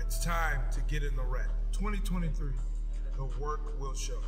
It's time to get in the red. 2023, the work will show.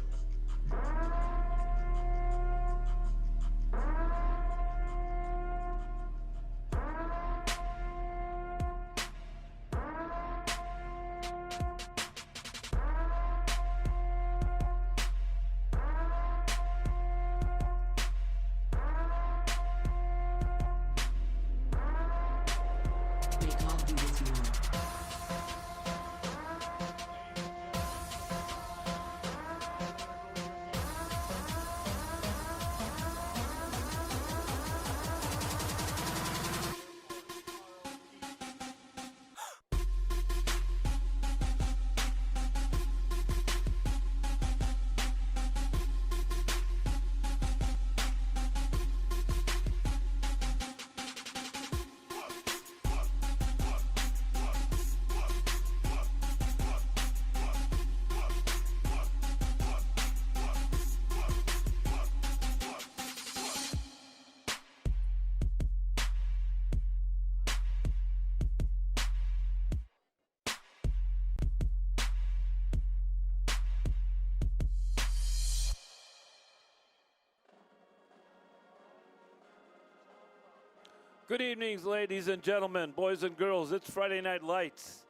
Good evenings, ladies and gentlemen, boys and girls. It's Friday Night Lights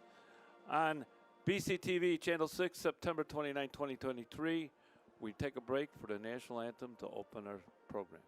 on BCTV, Channel 6, September 29, 2023. We take a break for the national anthem to open our program.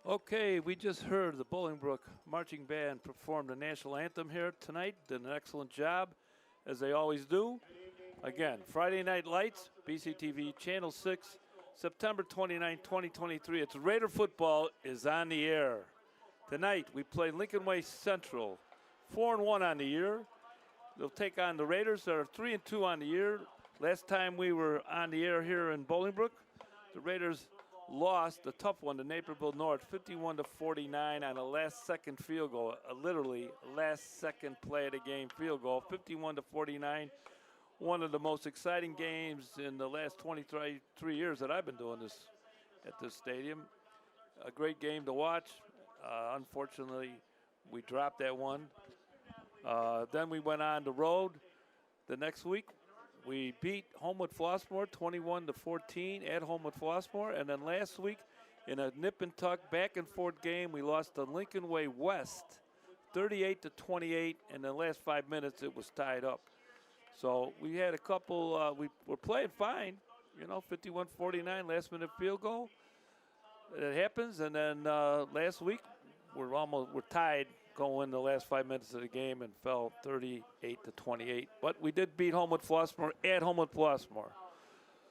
Okay, we just heard the Bolingbrook Marching Band perform the national anthem here tonight. Did an excellent job, as they always do. Again, Friday Night Lights, BCTV, Channel 6, September 29, 2023. It's Raider football is on the air. Tonight, we play Lincoln Way Central, 4-1 on the year. They'll take on the Raiders that are 3-2 on the year. Last time we were on the air here in Bolingbrook, the Raiders lost a tough one to Naperville North, 51-49 on a last-second field goal, literally last-second play of the game field goal, 51-49. One of the most exciting games in the last 23 years that I've been doing this at this stadium. A great game to watch. Unfortunately, we dropped that one. Then we went on the road the next week. We beat Homewood Flossmoor 21-14 at Homewood Flossmoor. And then last week, in a nip and tuck back and forth game, we lost to Lincoln Way West 38-28. And in the last 5 minutes, it was tied up. So we had a couple, we were playing fine, 51-49, last minute field goal. It happens. And then last week, we're tied going the last 5 minutes of the game and fell 38-28. But we did beat Homewood Flossmoor at Homewood Flossmoor.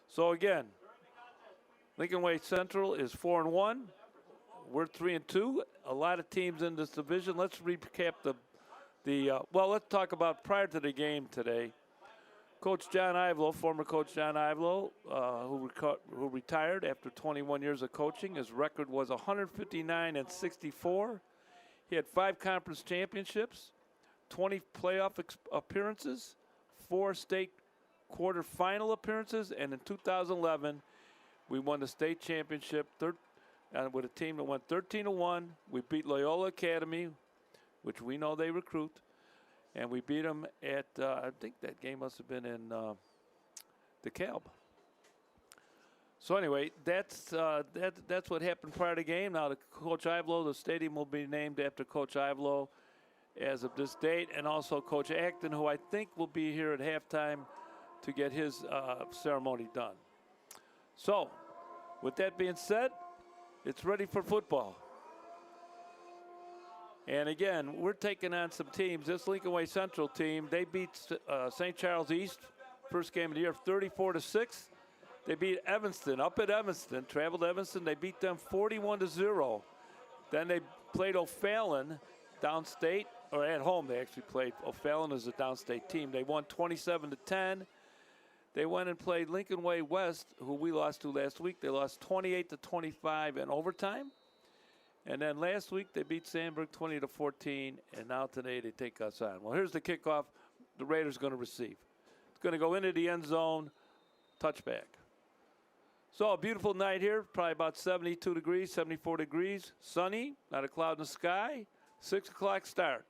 So again, Lincoln Way Central is 4-1. We're 3-2. A lot of teams in this division. Let's recap let's talk about prior to the game today. Coach John Ivelo, former Coach John Ivelo, who retired after 21 years of coaching. His record was 159-64. He had 5 conference championships, 20 playoff appearances, 4 state quarterfinal appearances, and in 2011, we won the state championship with a team that went 13-1. We beat Loyola Academy, which we know they recruit, And we beat them at, I think that game must have been in DeKalb. So anyway, that's what happened prior to the game. Now, Coach Ivelo, the stadium will be named after Coach Ivelo as of this date, and also Coach Acton, who I think will be here at halftime to get his ceremony done. So, with that being said, it's ready for football. And again, we're taking on some teams. This Lincoln Way Central team, they beat St. Charles East, first game of the year, 34-6. They beat Evanston, up at Evanston, traveled to Evanston. They beat them 41-0. Then they played O'Fallon downstate, or at home they actually played. O'Fallon is a downstate team. They won 27-10. They went and played Lincoln Way West, who we lost to last week. They lost 28-25 in overtime. And then last week they beat Sandburg 20-14, and now today they take us on. Well, here's the kickoff the Raiders going to receive. It's going to go into the end zone, touchback. So a beautiful night here, probably about 72 degrees, 74 degrees, sunny, not a cloud in the sky, 6 o'clock start.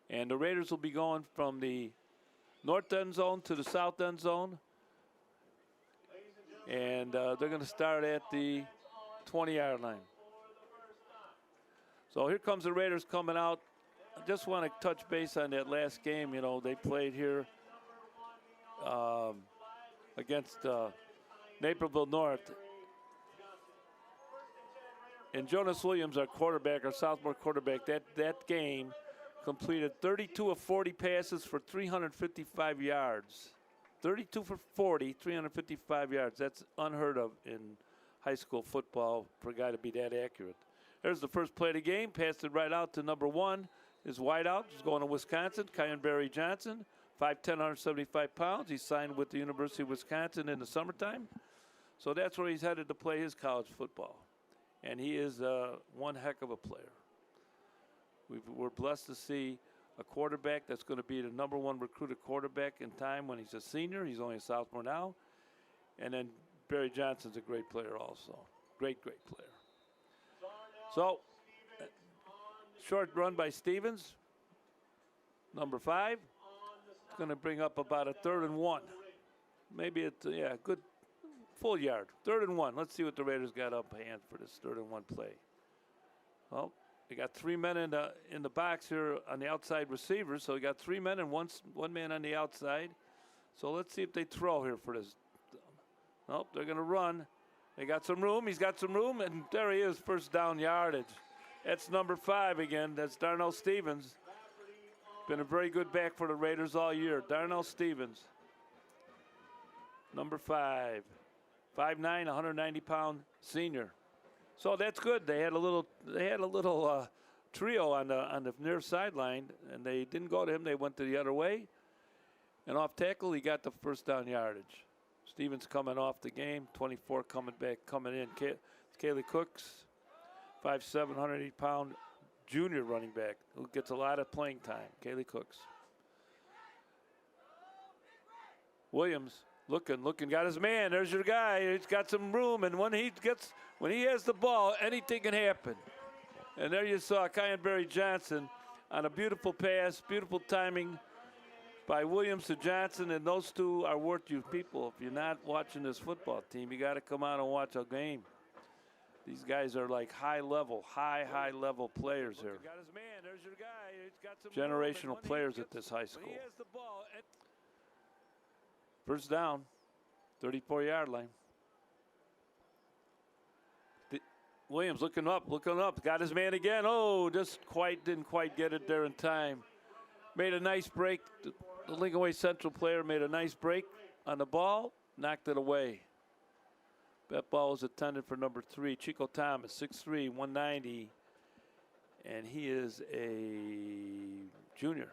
And the Raiders will be going from the north end zone to the south end zone. And they're going to start at the 20-yard line. So here comes the Raiders coming out. I just want to touch base on that last game. You know, they played here against Naperville North. And Jonas Williams, our quarterback, our sophomore quarterback, that game completed 32 of 40 passes for 355 yards. 32 for 40, 355 yards. That's unheard of in high school football for a guy to be that accurate. There's the first play of the game. Passed it right out to number 1. His wideout is going to Wisconsin, Kyan Barry Johnson. 5'10", 175 pounds. He signed with the University of Wisconsin in the summertime. So that's where he's headed to play his college football. And he is one heck of a player. We're blessed to see a quarterback that's going to be the number 1 recruited quarterback in time when he's a senior. He's only a sophomore now. And then Barry Johnson's a great player also. Great, great player. So, short run by Stevens, number 5. Going to bring up about a 3rd and 1. Maybe it's, good full yard. 3rd and 1. Let's see what the Raiders got up hand for this 3rd and 1 play. Well, they got 3 men in the box here on the outside receivers. So we got 3 men and one man on the outside. So let's see if they throw here for this. Nope, they're going to run. They got some room. He's got some room, and there he is, first down yardage. That's number 5 again. That's Darnell Stevens. Been a very good back for the Raiders all year. Darnell Stevens, number 5, 5'9", 190-pound senior. So that's good. They had a little trio on the near sideline, and they didn't go to him. They went to the other way. And off tackle, he got the first down yardage. Stevens coming off the game. 24 coming in. Kaylee Cooks, 5'7", 180-pound. Junior running back who gets a lot of playing time, Kaylee Cooks. Williams looking, got his man. There's your guy. He's got some room, and when he has the ball, anything can happen. And there you saw Kyan Barry Johnson on a beautiful pass, beautiful timing by Williams to Johnson, and those two are worth you people. If you're not watching this football team, you got to come out and watch a game. These guys are like high level players here. Got his man. There's your guy. He's got some generational players at this high school. First down, 34-yard line. Williams looking up, got his man again. Oh, didn't quite get it there in time. Made a nice break. The Lincoln Way Central player made a nice break on the ball, knocked it away. That ball was intended for number 3, Chico Thomas, 6'3", 190, and he is a junior.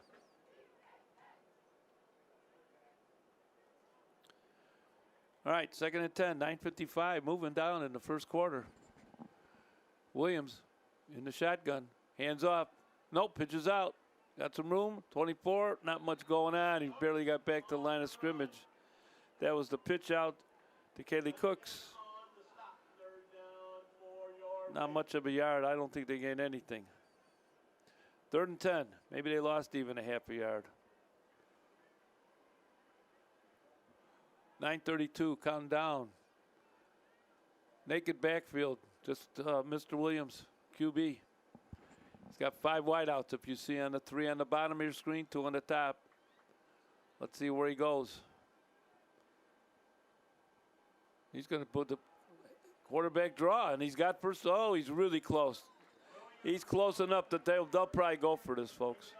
All right, 2nd and 10, 9:55, moving down in the first quarter. Williams in the shotgun, hands off. Nope, pitches out. Got some room, 24, not much going on. He barely got back to the line of scrimmage. That was the pitch out to Kaylee Cooks. Not much of a yard. I don't think they gained anything. 3rd and 10. Maybe they lost even a half a yard. 9:32, counting down. Naked backfield, just Mr. Williams, QB. He's got 5 wideouts if you see on the 3 on the bottom of your screen, 2 on the top. Let's see where he goes. He's going to put the quarterback draw, and he's got first. Oh, he's really close. He's close enough that they'll probably go for this, folks.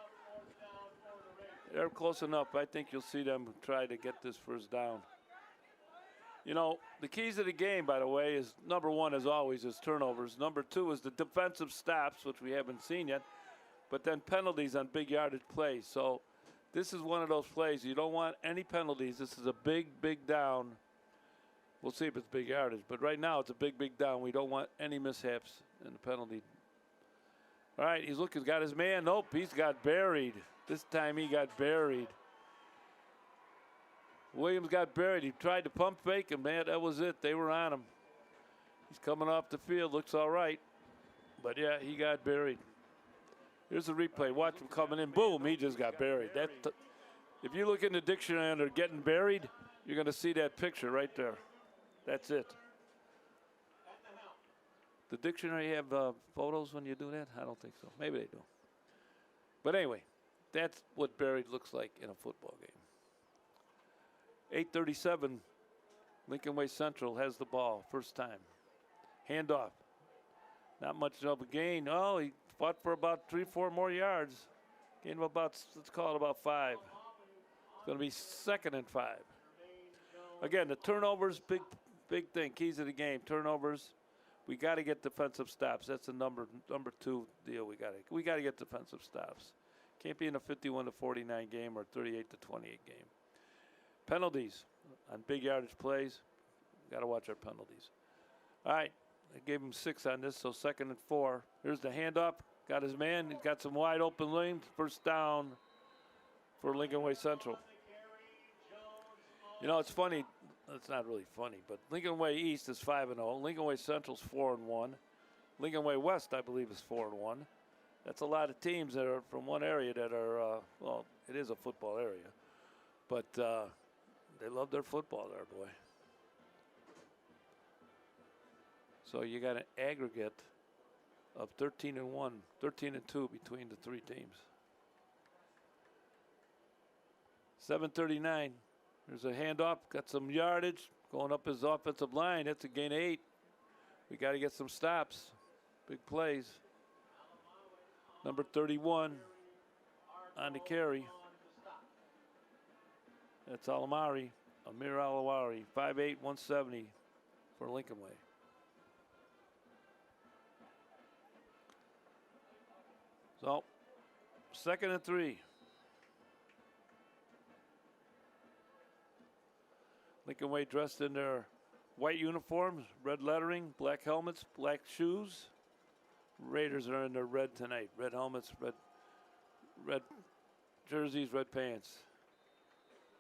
They're close enough. I think you'll see them try to get this first down. You know, the keys of the game, by the way, is number 1, as always, is turnovers. Number 2 is the defensive stops, which we haven't seen yet, but then penalties on big yardage plays. So this is one of those plays. You don't want any penalties. This is a big, big down. We'll see if it's big yardage, but right now it's a big, big down. We don't want any mishaps in the penalty. All right, he's looking, got his man. Nope, he's got buried. This time he got buried. Williams got buried. He tried to pump fake, and man, that was it. They were on him. He's coming off the field. Looks all right. But, yeah, he got buried. Here's the replay. Watch him coming in. Boom, he just got buried. If you look in the dictionary under getting buried, you're going to see that picture right there. That's it. The dictionary have photos when you do that? I don't think so. Maybe they do. But anyway, that's what buried looks like in a football game. 8:37, Lincoln Way Central has the ball, first time. Handoff. Not much of a gain. Oh, he fought for about 3-4 more yards. Gain of about, let's call it about 5. It's going to be 2nd and 5. Again, the turnovers, big thing. Keys of the game, turnovers. We got to get defensive stops. That's the number 2 deal. We got to get defensive stops. Can't be in a 51-49 game or 38-28 game. Penalties on big yardage plays. Got to watch our penalties. All right, I gave him 6 on this, so 2nd and 4. Here's the handoff. Got his man. He's got some wide open lanes. First down for Lincoln Way Central. You know, it's funny. It's not really funny, but Lincoln Way East is 5-0. Lincoln Way Central's 4-1. Lincoln Way West, I believe, is 4-1. That's a lot of teams that are from one area that are, well, it is a football area, but they love their football there, boy. So you got an aggregate of 13-1, 13-2 between the 3 teams. 7:39. There's a handoff, got some yardage, going up his offensive line. That's a gain of 8. We got to get some stops, big plays. Number 31 on the carry. That's Alamari, Amir Alawari, 5'8", 170 for Lincoln Way. So, 2nd and 3. Lincoln Way dressed in their white uniforms, red lettering, black helmets, black shoes. Raiders are in their red tonight. Red helmets, red jerseys, red pants.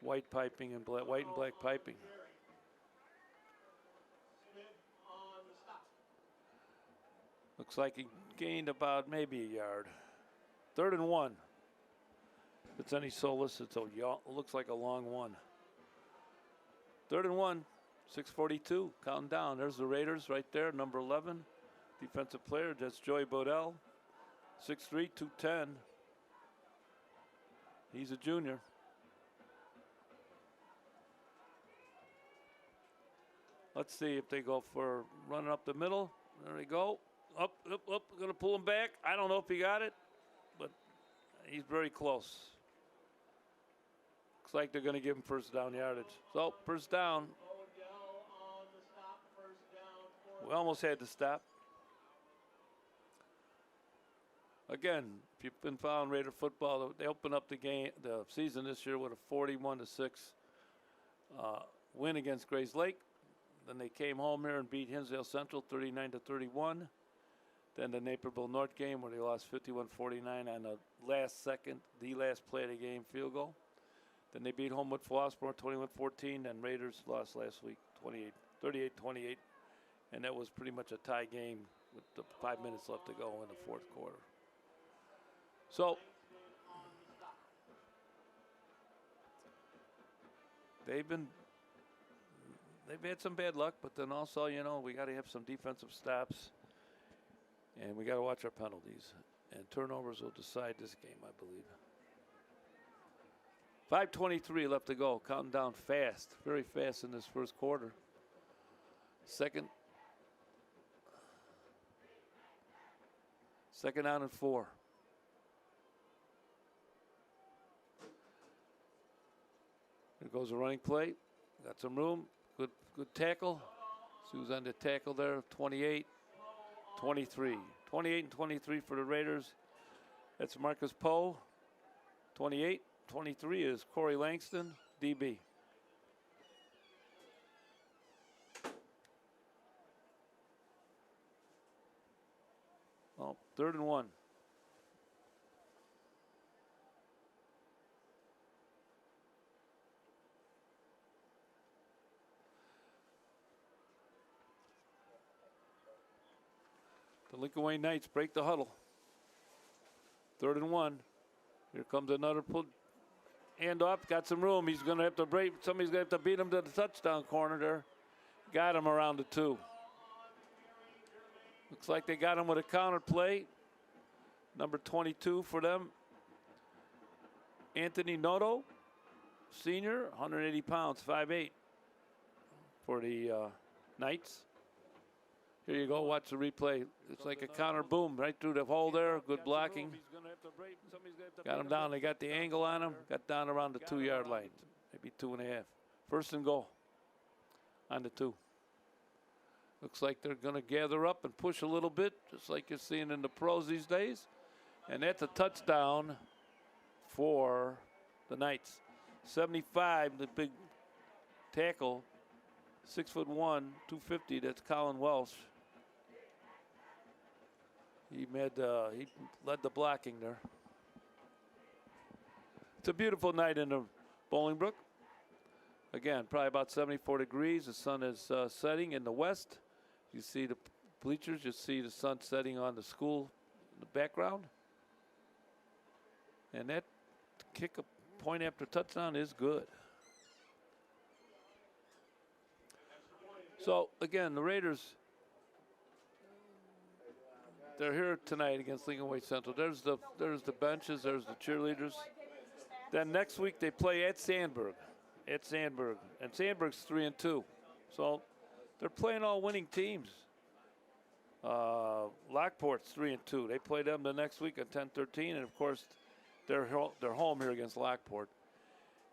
White piping and white and black piping. Looks like he gained about maybe a yard. 3rd and 1. If it's any solace, it looks like a long one. 3rd and 1, 6:42, counting down. There's the Raiders right there, number 11. Defensive player, that's Joey Bodell, 6'3", 210. He's a junior. Let's see if they go for running up the middle. There we go. Up. Going to pull him back. I don't know if he got it, but he's very close. Looks like they're going to give him first down yardage. So, first down. We almost had to stop. Again, if you've been following Raider football, they opened up the season this year with a 41-6 win against Grays Lake. Then they came home here and beat Hinsdale Central 39-31. Then the Naperville North game where they lost 51-49 on the last play of the game field goal. Then they beat Homewood Flossmoor 21-14, and Raiders lost last week 38-28. And that was pretty much a tie game with 5 minutes left to go in the 4th quarter. So they've had some bad luck, but then also, you know, we got to have some defensive stops, and we got to watch our penalties. And turnovers will decide this game, I believe. 5:23 left to go. Counting down fast, very fast in this first quarter. Second down and 4. There goes a running play. Got some room. Good tackle. See who's on the tackle there. 28, 23. 28 and 23 for the Raiders. That's Marcus Poe. 28, 23 is Corey Langston, DB. Well, 3rd and 1. The Lincoln Way Knights break the huddle. 3rd and 1. Here comes another pull. Handoff, got some room. He's going to have to break. Somebody's going to have to beat him to the touchdown corner there. Got him around the 2. Looks like they got him with a counter play. Number 22 for them. Anthony Noto, senior, 180 pounds, 5'8", for the Knights. Here you go, watch the replay. It's like a counter boom right through the hole there. Good blocking. Got him down. They got the angle on him. Got down around the 2-yard line, maybe 2.5. 1st and goal on the 2. Looks like they're going to gather up and push a little bit, just like you're seeing in the pros these days. And that's a touchdown for the Knights. 75, the big tackle, 6'1", 250. That's Colin Welsh. He led the blocking there. It's a beautiful night in the Bolingbrook. Again, probably about 74 degrees. The sun is setting in the west. You see the bleachers. You see the sun setting on the school in the background. And that kick a point after touchdown is good. So, again, the Raiders, they're here tonight against Lincoln Way Central. There's the benches. There's the cheerleaders. Then next week they play at Sandburg. And Sandburg's 3-2. So they're playing all winning teams. Lockport's 3-2. They play them the next week at 10-13, and of course they're home here against Lockport.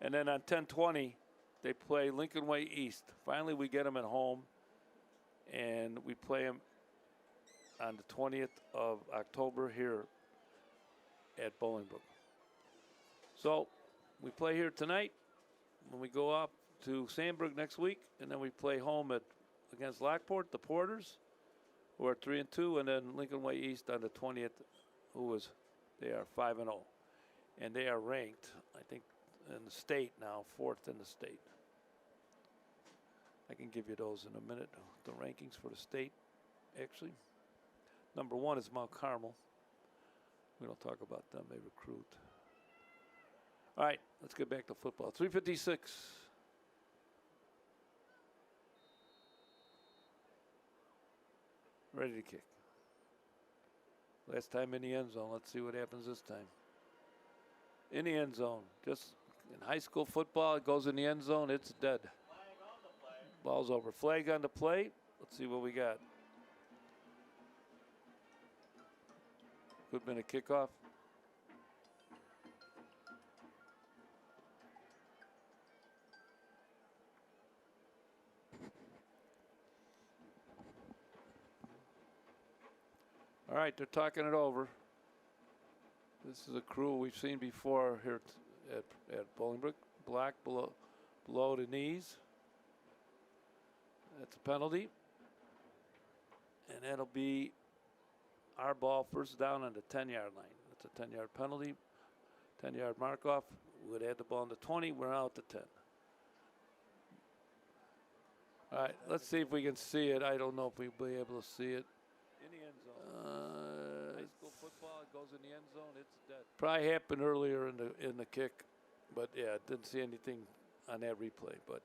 And then on 10-20 they play Lincoln Way East. Finally we get them at home, and we play them on the 20th of October here at Bolingbrook. So we play here tonight. When we go up to Sandburg next week, and then we play home against Lockport, the Porters, who are 3-2, and then Lincoln Way East on the 20th, they are 5-0, and they are ranked, I think, in the state now, 4th in the state. I can give you those in a minute, the rankings for the state, actually. Number 1 is Mount Carmel. We don't talk about them, they recruit. All right, let's get back to football. 3:56. Ready to kick. Last time in the end zone. Let's see what happens this time. In the end zone. Just in high school football, it goes in the end zone, it's dead. Ball's over. Flag on the play. Let's see what we got. Could have been a kickoff. All right, they're talking it over. This is a crew we've seen before here at Bolingbrook. Black below the knees. That's a penalty. And that'll be our ball, 1st down on the 10-yard line. That's a 10-yard penalty. 10-yard mark-off. Would add the ball on the 20. We're out to 10. All right, let's see if we can see it. I don't know if we'll be able to see it. In the end zone. High school football goes in the end zone, it's dead. Probably happened earlier in the kick, but yeah, didn't see anything on that replay, but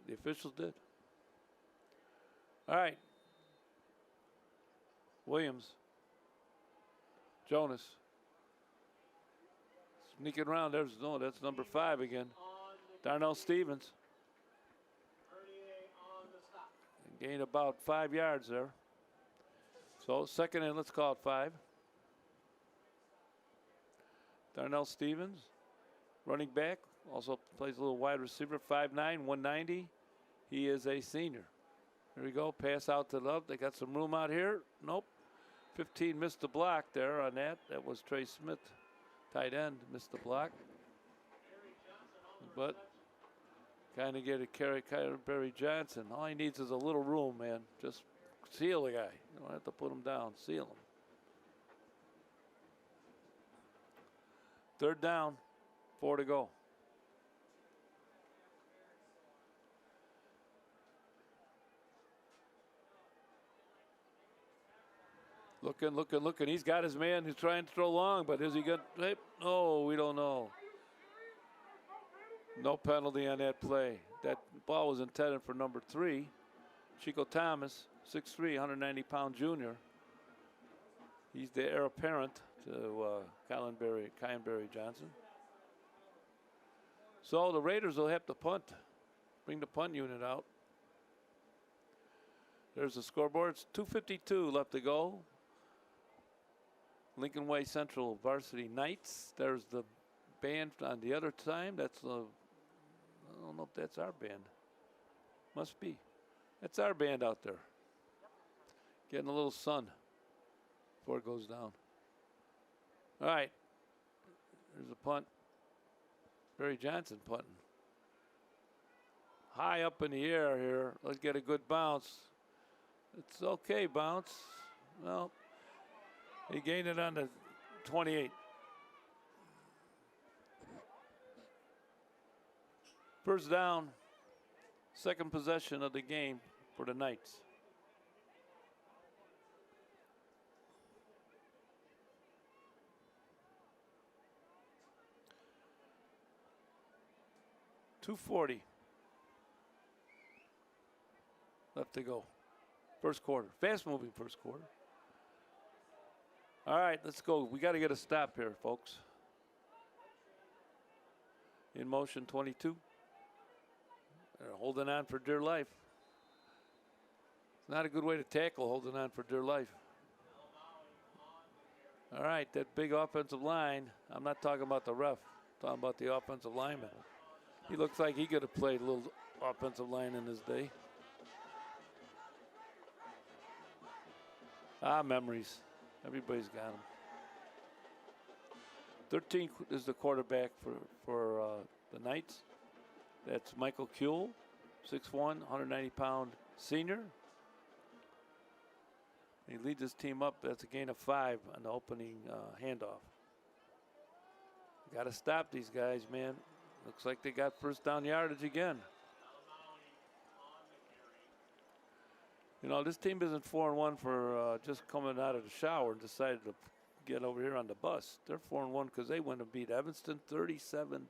the officials did. All right. Williams. Jonas. Sneaking around. That's number 5 again. Darnell Stevens. Gained about 5 yards there. So second and let's call it 5. Darnell Stevens, running back, also plays a little wide receiver, 5'9", 190. He is a senior. Here we go, pass out to the left. They got some room out here. Nope. 15 missed the block there on that. That was Trey Smith, tight end, missed the block. But kind of get a carry, kind of Barry Johnson. All he needs is a little room, man. Just seal the guy. You don't have to put him down. Seal him. Third down, 4 to go. Looking. He's got his man who's trying to throw long, but is he going to? Oh, we don't know. No penalty on that play. That ball was intended for number 3, Chico Thomas, 6'3", 190-pound junior. He's the heir apparent to Kyan Barry Johnson. So the Raiders will have to punt. Bring the punt unit out. There's the scoreboard. It's 2:52 left to go. Lincoln Way Central Varsity Knights. There's the band on the other time. That's I don't know if that's our band. Must be. That's our band out there. Getting a little sun before it goes down. All right. There's a punt. Barry Johnson punting. High up in the air here. Let's get a good bounce. It's okay, bounce. Well, he gained it on the 28. First down, second possession of the game for the Knights. .240 left to go. First quarter. Fast moving first quarter. All right, let's go. We got to get a stop here, folks. In motion 22. They're holding on for dear life. It's not a good way to tackle, holding on for dear life. All right, that big offensive line. I'm not talking about the ref. I'm talking about the offensive lineman. He looks like he could have played a little offensive line in his day. Memories. Everybody's got them. 13 is the quarterback for the Knights. That's Michael Kuehl, 6'1", 190-pound senior. He leads his team up. That's a gain of 5 on the opening handoff. Got to stop these guys, man. Looks like they got first down yardage again. You know, this team isn't 4-1 for just coming out of the shower and decided to get over here on the bus. They're 4-1 because they went and beat Evanston 37-0.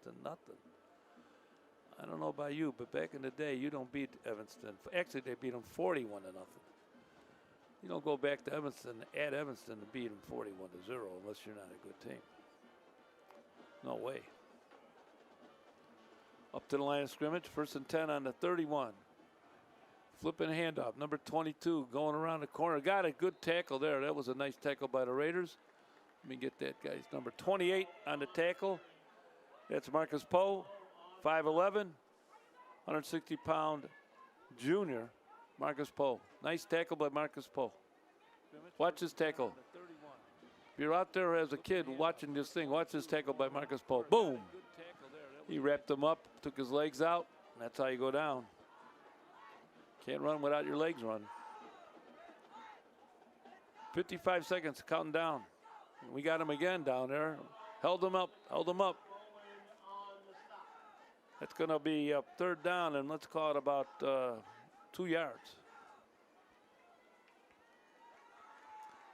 I don't know about you, but back in the day, you don't beat Evanston. Actually, they beat them 41-0. You don't go back to Evanston, at Evanston, to beat them 41-0 unless you're not a good team. No way. Up to the line of scrimmage, 1st and 10 on the 31. Flipping handoff, number 22 going around the corner. Got a good tackle there. That was a nice tackle by the Raiders. Let me get that guy's number 28 on the tackle. That's Marcus Poe, 5'11", 160-pound junior, Marcus Poe. Nice tackle by Marcus Poe. Watch this tackle. If you're out there as a kid watching this thing, watch this tackle by Marcus Poe. Boom. He wrapped him up, took his legs out, and that's how you go down. Can't run without your legs running. 55 seconds, counting down. We got him again down there. Held him up, held him up. That's going to be third down, and let's call it about 2 yards.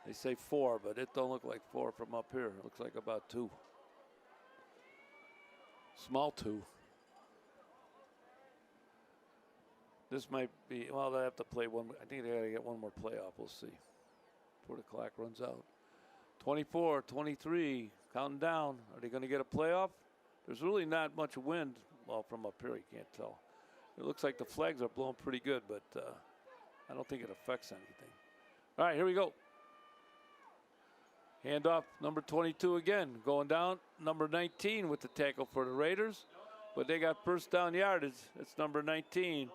They say 4, but it don't look like 4 from up here. It looks like about 2. Small 2. This might be, well, they have to play one. I think they got to get one more playoff. We'll see before the clock runs out. 24, 23, counting down. Are they going to get a playoff? There's really not much wind. Well, from up here, you can't tell. It looks like the flags are blowing pretty good, but I don't think it affects anything. All right, here we go. Handoff, number 22 again. Going down, number 19 with the tackle for the Raiders. But they got first down yardage. It's number 19,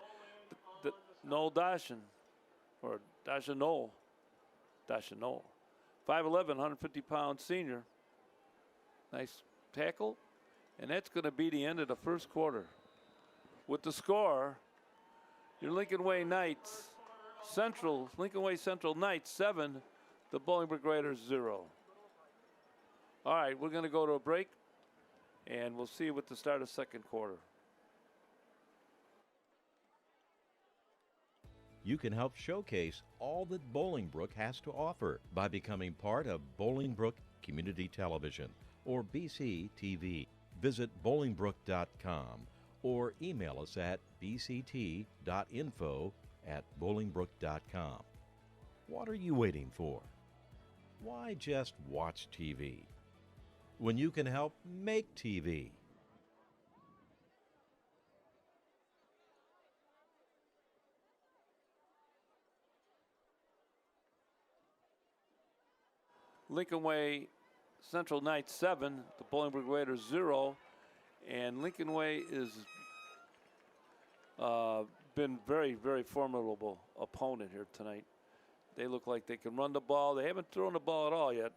Noel Dashin, or Dashin Noel. 5'11", 150-pound senior. Nice tackle. And that's going to be the end of the first quarter. With the score, your Lincoln Way Knights Knights 7, the Bolingbrook Raiders 0. All right, we're going to go to a break, and we'll see you with the start of second quarter. You can help showcase all that Bolingbrook has to offer by becoming part of Bolingbrook Community Television, or BCTV. Visit bolingbrook.com or email us at bct.info@bolingbrook.com. What are you waiting for? Why just watch TV when you can help make TV? Lincoln Way Central Knights 7, the Bolingbrook Raiders 0, and Lincoln Way is been very, very formidable opponent here tonight. They look like they can run the ball. They haven't thrown the ball at all yet,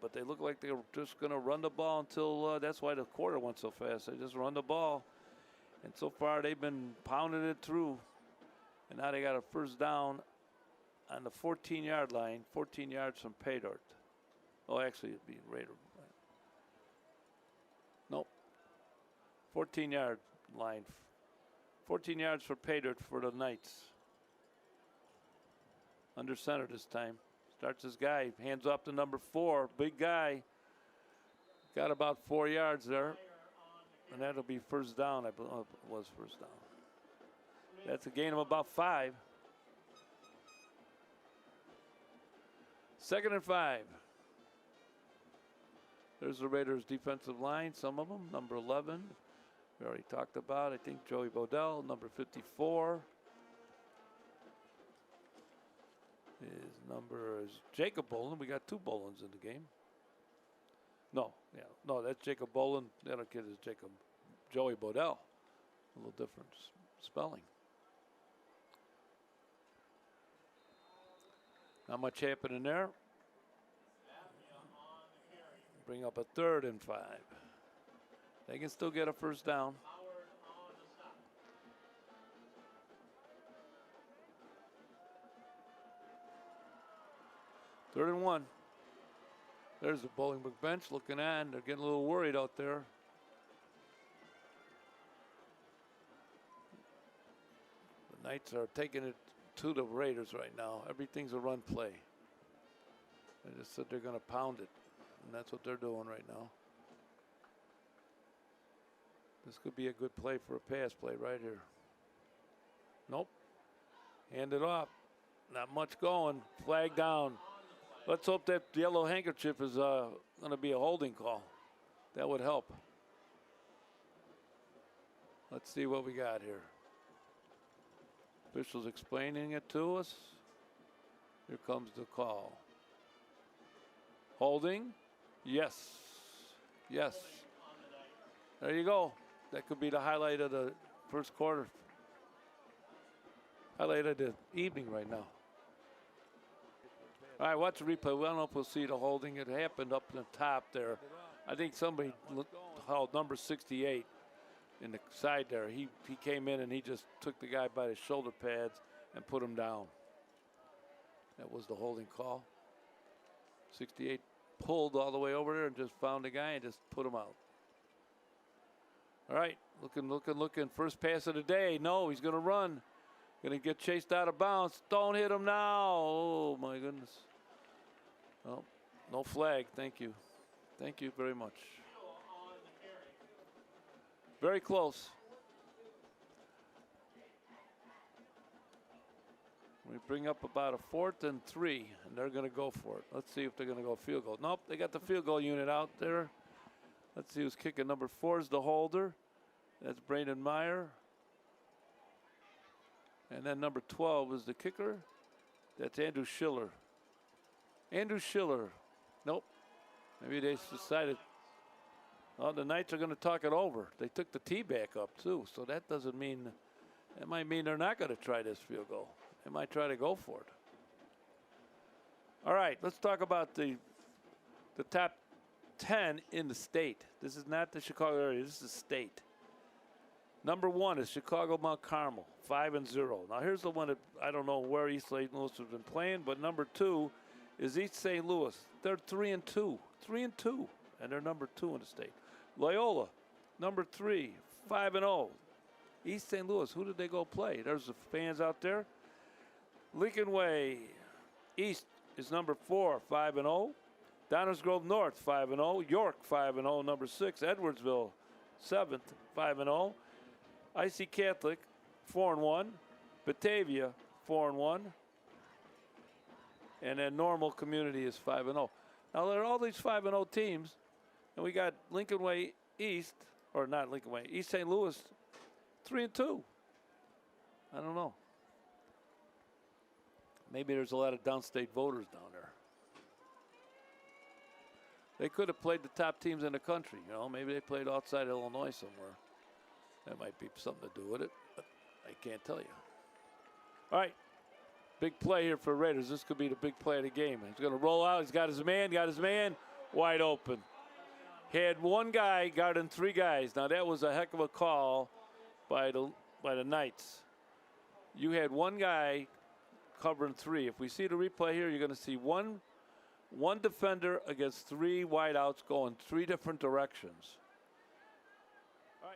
but they look like they're just going to run the ball until that's why the quarter went so fast. They just run the ball, and so far they've been pounding it through, and now they got a first down on the 14-yard line, 14 yards from Paydort. Oh, actually, it'd be Raider. Nope. 14-yard line. 14 yards for Paydort for the Knights. Under center this time. Starts his guy. Hands off to number 4. Big guy. Got about 4 yards there. And that'll be first down. I believe it was first down. That's a gain of about 5. 2nd and 5. There's the Raiders' defensive line, some of them. Number 11, we already talked about. I think Joey Bodell. Number 54. His number is Jacob Boland. We got 2 Bolans in the game. No, that's Jacob Boland. The other kid is Joey Bodell. A little different spelling. Not much happening there. Bring up a 3rd and 5. They can still get a first down. Third and 1. There's the Bolingbrook bench looking on. They're getting a little worried out there. The Knights are taking it to the Raiders right now. Everything's a run play. They just said they're going to pound it. And that's what they're doing right now. This could be a good play for a pass play right here. Nope. Hand it off. Not much going. Flag down. Let's hope that yellow handkerchief is going to be a holding call. That would help. Let's see what we got here. Officials explaining it to us. Here comes the call. Holding. Yes. Yes. There you go. That could be the highlight of the first quarter. Highlight of the evening right now. All right, watch the replay. We don't know if we'll see the holding. It happened up in the top there. I think somebody held number 68 in the side there. He came in and he just took the guy by the shoulder pads and put him down. That was the holding call. 68 pulled all the way over there and just found the guy and just put him out. All right, looking. First pass of the day. No, he's going to run. Going to get chased out of bounds. Don't hit him now. Oh, my goodness. Oh, no flag. Thank you. Thank you very much. Very close. We bring up about a 4th and 3, and they're going to go for it. Let's see if they're going to go field goal. Nope, they got the field goal unit out there. Let's see who's kicking. Number 4 is the holder. That's Braden Meyer. And then number 12 is the kicker. That's Andrew Schiller. Andrew Schiller. Nope. Maybe they decided, well, the Knights are going to talk it over. They took the tee back up, too. So that doesn't mean, that might mean they're not going to try this field goal. They might try to go for it. All right, let's talk about the top 10 in the state. This is not the Chicago area. This is the state. Number 1 is Chicago Mount Carmel, 5-0. Now here's the one that I don't know where East St. Louis has been playing, but number 2 is East St. Louis. They're 3-2, 3-2, and they're number 2 in the state. Loyola, number 3, 5-0. East St. Louis, who did they go play? There's the fans out there. Lincoln Way East is number 4, 5-0. Downers Grove North, 5-0. York, 5-0. Number 6, Edwardsville, 7th, 5-0. IC Catholic, 4-1. Batavia, 4-1. And then Normal Community is 5-0. Now there are all these 5-0 teams, and we got Lincoln Way East, or not Lincoln Way, East St. Louis, 3-2. I don't know. Maybe there's a lot of downstate voters down there. They could have played the top teams in the country, you know. Maybe they played outside Illinois somewhere. That might be something to do with it, but I can't tell you. All right, big play here for Raiders. This could be the big play of the game. He's going to roll out. He's got his man, wide open. He had one guy guarding 3 guys. Now that was a heck of a call by the Knights. You had one guy covering 3. If we see the replay here, you're going to see one defender against 3 wideouts going 3 different directions.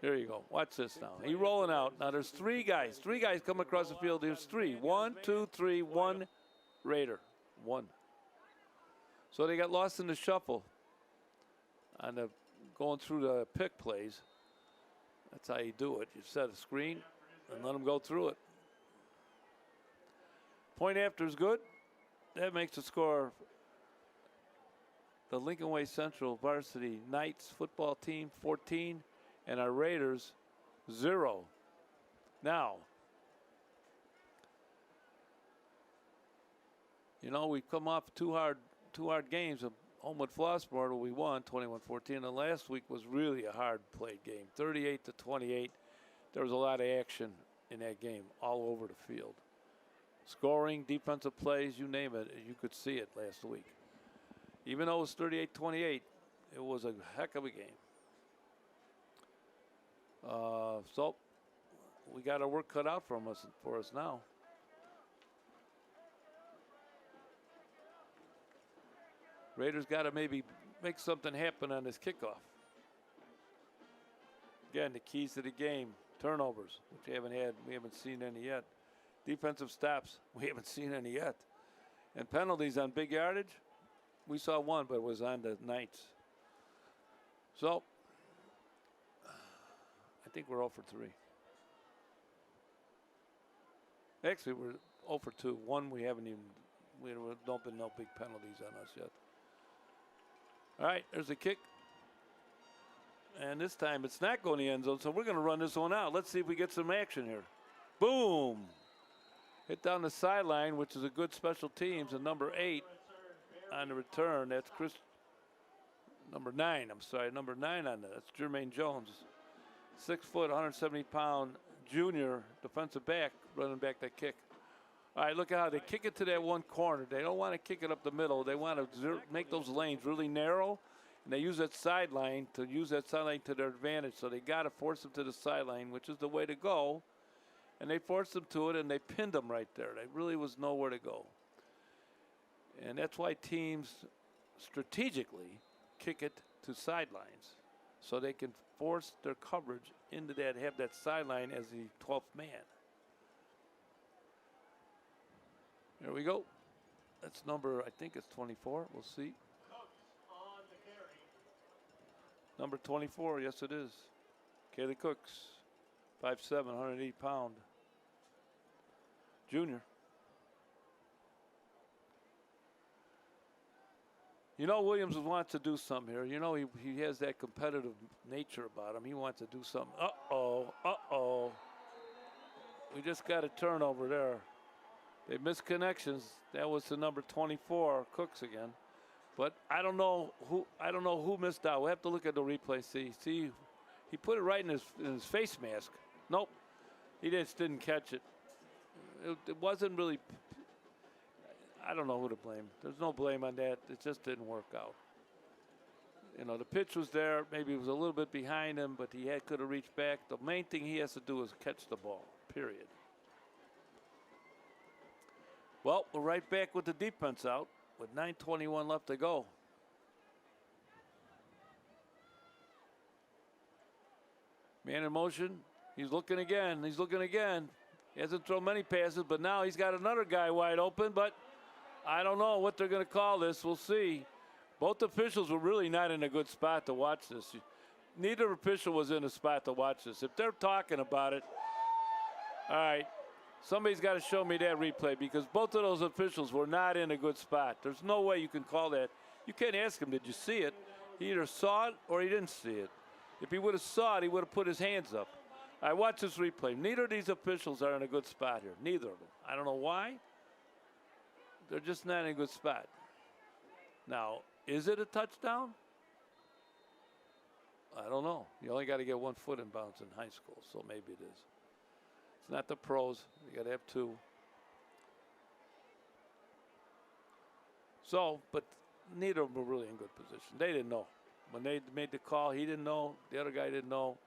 Here you go. Watch this now. He's rolling out. Now there's 3 guys. 3 guys come across the field. There's 3. 1, 2, 3. 1 Raider. 1. So they got lost in the shuffle on the going through the pick plays. That's how you do it. You set a screen and let them go through it. Point after is good. That makes the score the Lincoln Way Central Varsity Knights football team 14 and our Raiders 0. Now, you know, we've come off two hard games. Home with Flossmoor, we won 21-14. And last week was really a hard played game, 38-28. There was a lot of action in that game all over the field. Scoring, defensive plays, you name it, you could see it last week. Even though it was 38-28, it was a heck of a game. So we got our work cut out for us now. Raiders got to maybe make something happen on this kickoff. Again, the keys to the game: turnovers, which we haven't seen any yet. Defensive stops, we haven't seen any yet. And penalties on big yardage, we saw one, but it was on the Knights. So I think we're 0 for 3. Actually, we're 0 for 2. One, we don't been no big penalties on us yet. All right, there's a kick. And this time it's not going to the end zone, so we're going to run this one out. Let's see if we get some action here. Boom. Hit down the sideline, which is a good special teams, and number 8 on the return. That's number 9 on that. That's Jermaine Jones. 6 foot, 170-pound junior defensive back running back that kick. All right, look at how they kick it to that one corner. They don't want to kick it up the middle. They want to make those lanes really narrow, and they use that sideline to their advantage. So they got to force them to the sideline, which is the way to go. And they forced them to it, and they pinned them right there. There really was nowhere to go. And that's why teams strategically kick it to sidelines, so they can force their coverage into that, have that sideline as the 12th man. There we go. That's number, I think it's 24. We'll see. Number 24, yes it is. Kaylee Cooks, 5'7", 108-pound junior. You know, Williams wants to do something here. You know, he has that competitive nature about him. He wants to do something. Uh-oh. We just got a turnover there. They missed connections. That was to number 24, Cooks again. But I don't know who missed out. We'll have to look at the replay. See, he put it right in his face mask. Nope, he just didn't catch it. It wasn't really. I don't know who to blame. There's no blame on that. It just didn't work out. You know, the pitch was there. Maybe it was a little bit behind him, but he could have reached back. The main thing he has to do is catch the ball, period. Well, we're right back with the defense out with 9:21 left to go. Man in motion. He's looking again. He hasn't thrown many passes, but now he's got another guy wide open, but I don't know what they're going to call this. We'll see. Both officials were really not in a good spot to watch this. Neither official was in a spot to watch this. If they're talking about it, all right, somebody's got to show me that replay because both of those officials were not in a good spot. There's no way you can call that. You can't ask him, did you see it? He either saw it or he didn't see it. If he would have saw it, he would have put his hands up. I watch this replay. Neither of these officials are in a good spot here. Neither of them. I don't know why. They're just not in a good spot. Now, is it a touchdown? I don't know. You only got to get 1 foot in bounds in high school, so maybe it is. It's not the pros. You got to have 2. So, but neither of them were really in good position. They didn't know. When they made the call, he didn't know. The other guy didn't know.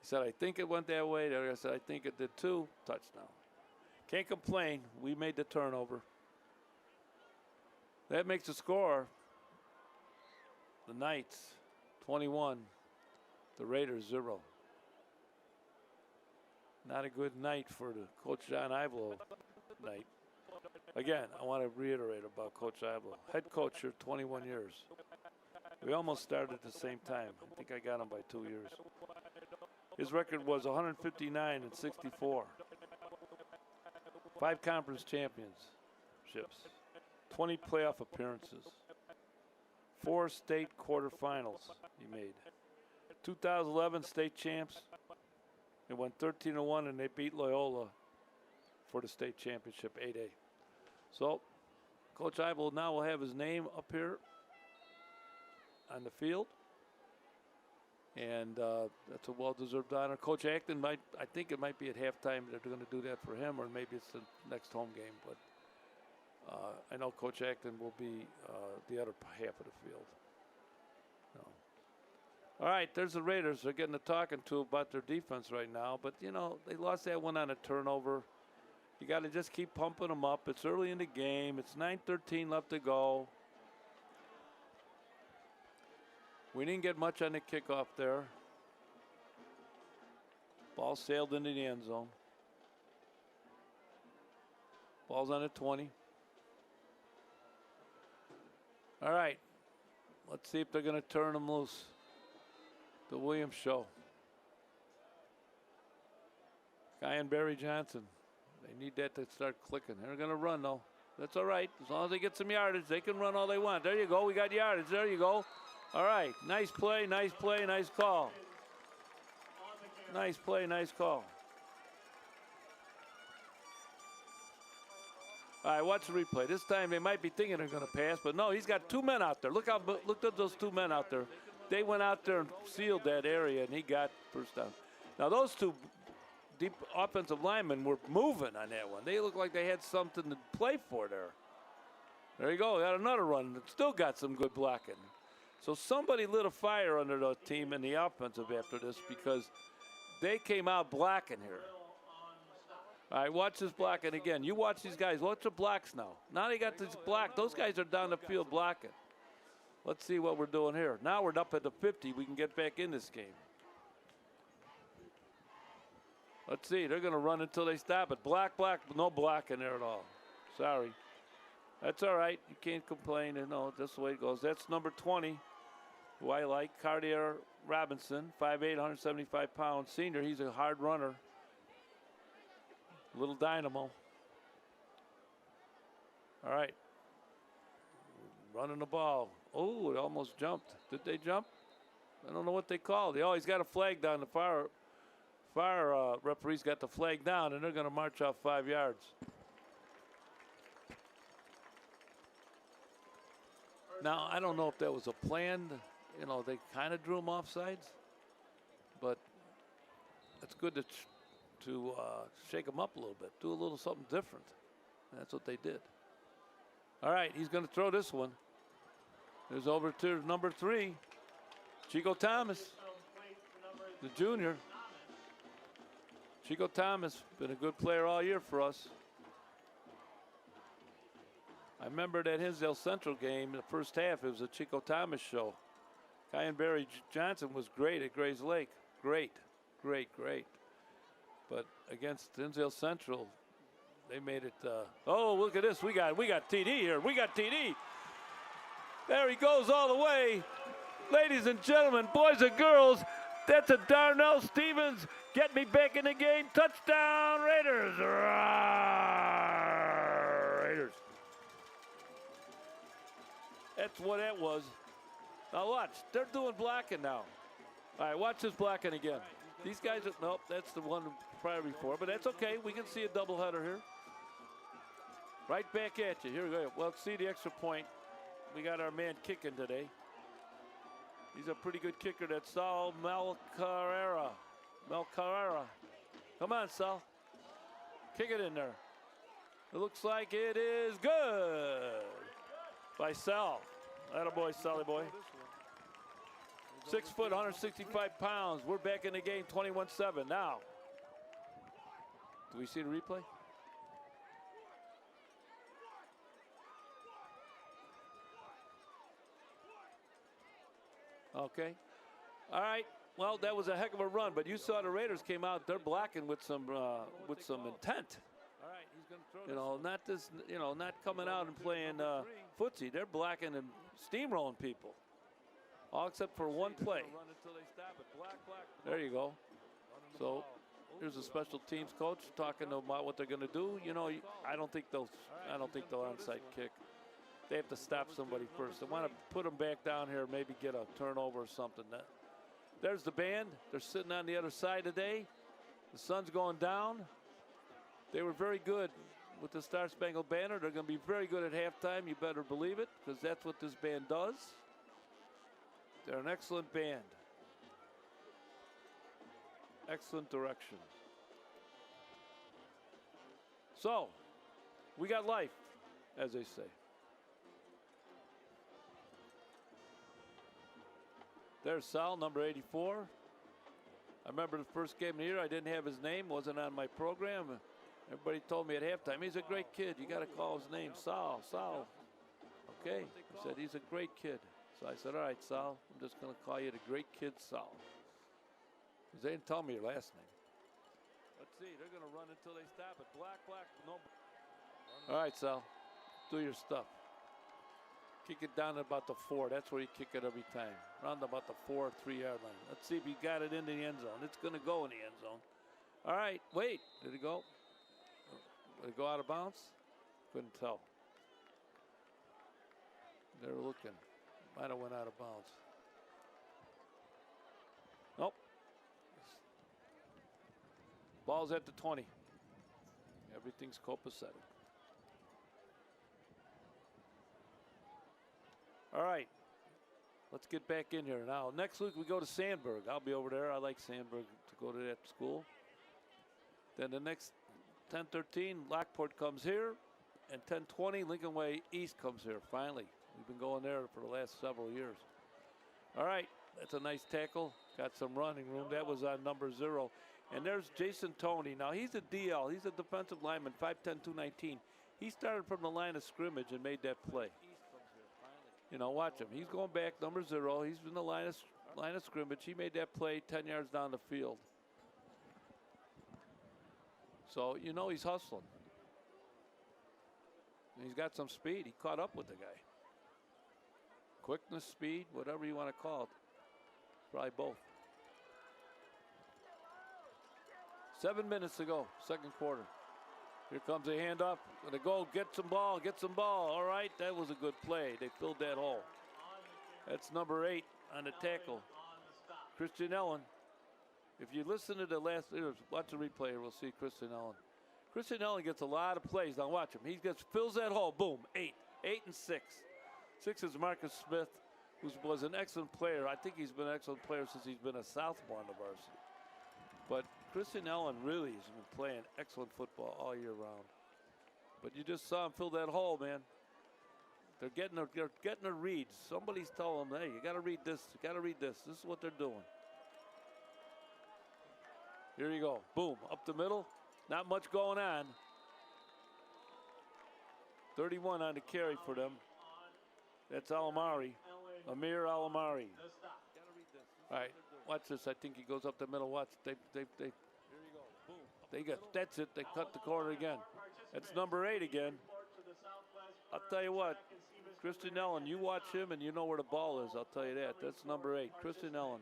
He said, I think it went that way. The other guy said, I think it did too. Touchdown. Can't complain. We made the turnover. That makes the score. The Knights, 21. The Raiders, 0. Not a good night for the Coach John Ivelo night. Again, I want to reiterate about Coach Ivelo. Head coach here, 21 years. We almost started at the same time. I think I got him by 2 years. His record was 159 and 64. 5 conference championships. 20 playoff appearances. 4 state quarterfinals he made. 2011 state champs. They went 13-1 and they beat Loyola for the state championship 8A. So Coach Ivelo now will have his name up here on the field. And that's a well-deserved honor. Coach Acton I think it might be at halftime they're going to do that for him, or maybe it's the next home game. But I know Coach Acton will be the other half of the field. No. All right, there's the Raiders. They're getting a talking to about their defense right now. But, you know, they lost that one on a turnover. You got to just keep pumping them up. It's early in the game. It's 9:13 left to go. We didn't get much on the kickoff there. Ball sailed into the end zone. Ball's on the 20. All right. Let's see if they're going to turn them loose. The Williams show. Guy and Barry Johnson. They need that to start clicking. They're going to run, though. That's all right. As long as they get some yardage, they can run all they want. There you go. We got yardage. There you go. All right, nice play, nice call. Nice play, nice call. All right, watch the replay. This time they might be thinking they're going to pass, but no, he's got 2 men out there. Look at those 2 men out there. They went out there and sealed that area, and he got first down. Now, those 2 deep offensive linemen were moving on that one. They looked like they had something to play for there. There you go, got another run. Still got some good blocking. So somebody lit a fire under the team in the offensive after this because they came out blocking here. All right, watch this blocking again. You watch these guys. Watch the blocks now. Now they got this block. Those guys are down the field blocking. Let's see what we're doing here. Now we're up at the 50. We can get back in this game. Let's see. They're going to run until they stop it. Block, no blocking there at all. Sorry. That's all right. You can't complain. You know, that's the way it goes. That's number 20, who I like, Cartier Robinson, 5'8", 175 pounds, senior. He's a hard runner. Little dynamo. All right. Running the ball. Oh, it almost jumped. Did they jump? I don't know what they called. Oh, he's got a flag down. The fire referee's got the flag down, and they're going to march off 5 yards. Now, I don't know if that was a planned, you know, they kind of drew him offsides, but it's good to shake him up a little bit, do a little something different. And that's what they did. All right, he's going to throw this one. There's over to number 3, Chico Thomas, the junior. Chico Thomas, been a good player all year for us. I remember that Hinsdale Central game in the first half, it was a Chico Thomas show. Kyan Barry Johnson was great at Grays Lake. Great. But against Hinsdale Central, they made it. Oh, look at this. We got TD here. We got TD. There he goes all the way. Ladies and gentlemen, boys and girls, that's a Darnell Stevens. Get me back in the game. Touchdown, Raiders. Raiders. That's what that was. Now watch, they're doing blocking now. All right, watch this blocking again. These guys are, nope, that's the one prior before, but that's okay. We can see a doubleheader here. Right back at you. Here we go. Well, see the extra point. We got our man kicking today. He's a pretty good kicker. That's Sal Malcarrera. Come on, Sal. Kick it in there. It looks like it is good by Sal. Attaboy, Sally boy. 6 foot, 165 pounds. We're back in the game, 21-7. Now, do we see the replay? Okay. All right. Well, that was a heck of a run, but you saw the Raiders came out. They're blocking with some intent. All right, he's going to throw. You know, not this. You know, not coming out and playing footsie. They're blocking and steamrolling people. All except for one play. There you go. So here's a special teams coach talking about what they're going to do. You know, I don't think they'll onside kick. They have to stop somebody first. They want to put them back down here, maybe get a turnover or something. There's the band. They're sitting on the other side today. The sun's going down. They were very good with the Star Spangled Banner. They're going to be very good at halftime. You better believe it, because that's what this band does. They're an excellent band. Excellent direction. So, we got life, as they say. There's Sal, number 84. I remember the first game of the year, I didn't have his name, wasn't on my program. Everybody told me at halftime, he's a great kid. You got to call his name, Sal. Okay, he said, he's a great kid. So I said, all right, Sal, I'm just going to call you the great kid, Sal. Because they didn't tell me your last name. Let's see, they're going to run until they stop it. Black, no. All right, Sal, do your stuff. Kick it down at about the 4. That's where you kick it every time. Around about the 4 or 3-yard line. Let's see if he got it into the end zone. It's going to go in the end zone. All right, wait. Did it go? Did it go out of bounds? Couldn't tell. They were looking. Might have went out of bounds. Nope. Ball's at the 20. Everything's copacetic. All right, let's get back in here. Now, next week we go to Sandburg. I'll be over there. I like Sandburg to go to that school. Then the next 10-13, Lockport comes here, and 10-20, Lincoln Way East comes here, finally. We've been going there for the last several years. All right, that's a nice tackle. Got some running room. That was on number 0. And there's Jason Toney. Now, he's a DL. He's a defensive lineman, 5'10", 219. He started from the line of scrimmage and made that play. You know, watch him. He's going back, number 0. He's in the line of scrimmage. He made that play 10 yards down the field. So, you know he's hustling. And he's got some speed. He caught up with the guy. Quickness, speed, whatever you want to call it. Probably both. 7 minutes to go, second quarter. Here comes a handoff. Gonna go get some ball, All right, that was a good play. They filled that hole. That's number 8 on the tackle. Christian Ellen. If you listen to the last, watch the replay here, we'll see Christian Ellen. Christian Ellen gets a lot of plays. Now watch him. He fills that hole. Boom, 8 and 6. 6 is Marcus Smith, who was an excellent player. I think he's been an excellent player since he's been a sophomore on the varsity. But Christian Ellen really has been playing excellent football all year round. But you just saw him fill that hole, man. They're getting a read. Somebody's telling them, hey, you got to read this. You got to read this. This is what they're doing. Here you go. Boom. Up the middle. Not much going on. 31 on the carry for them. That's Alamari. Amir Alamari. All right. Watch this. I think he goes up the middle. Watch. Here you go. Boom. That's it. They cut the corner again. That's number 8 again. I'll tell you what. Christian Ellen, you watch him and you know where the ball is. I'll tell you that. That's number 8. Christian Ellen.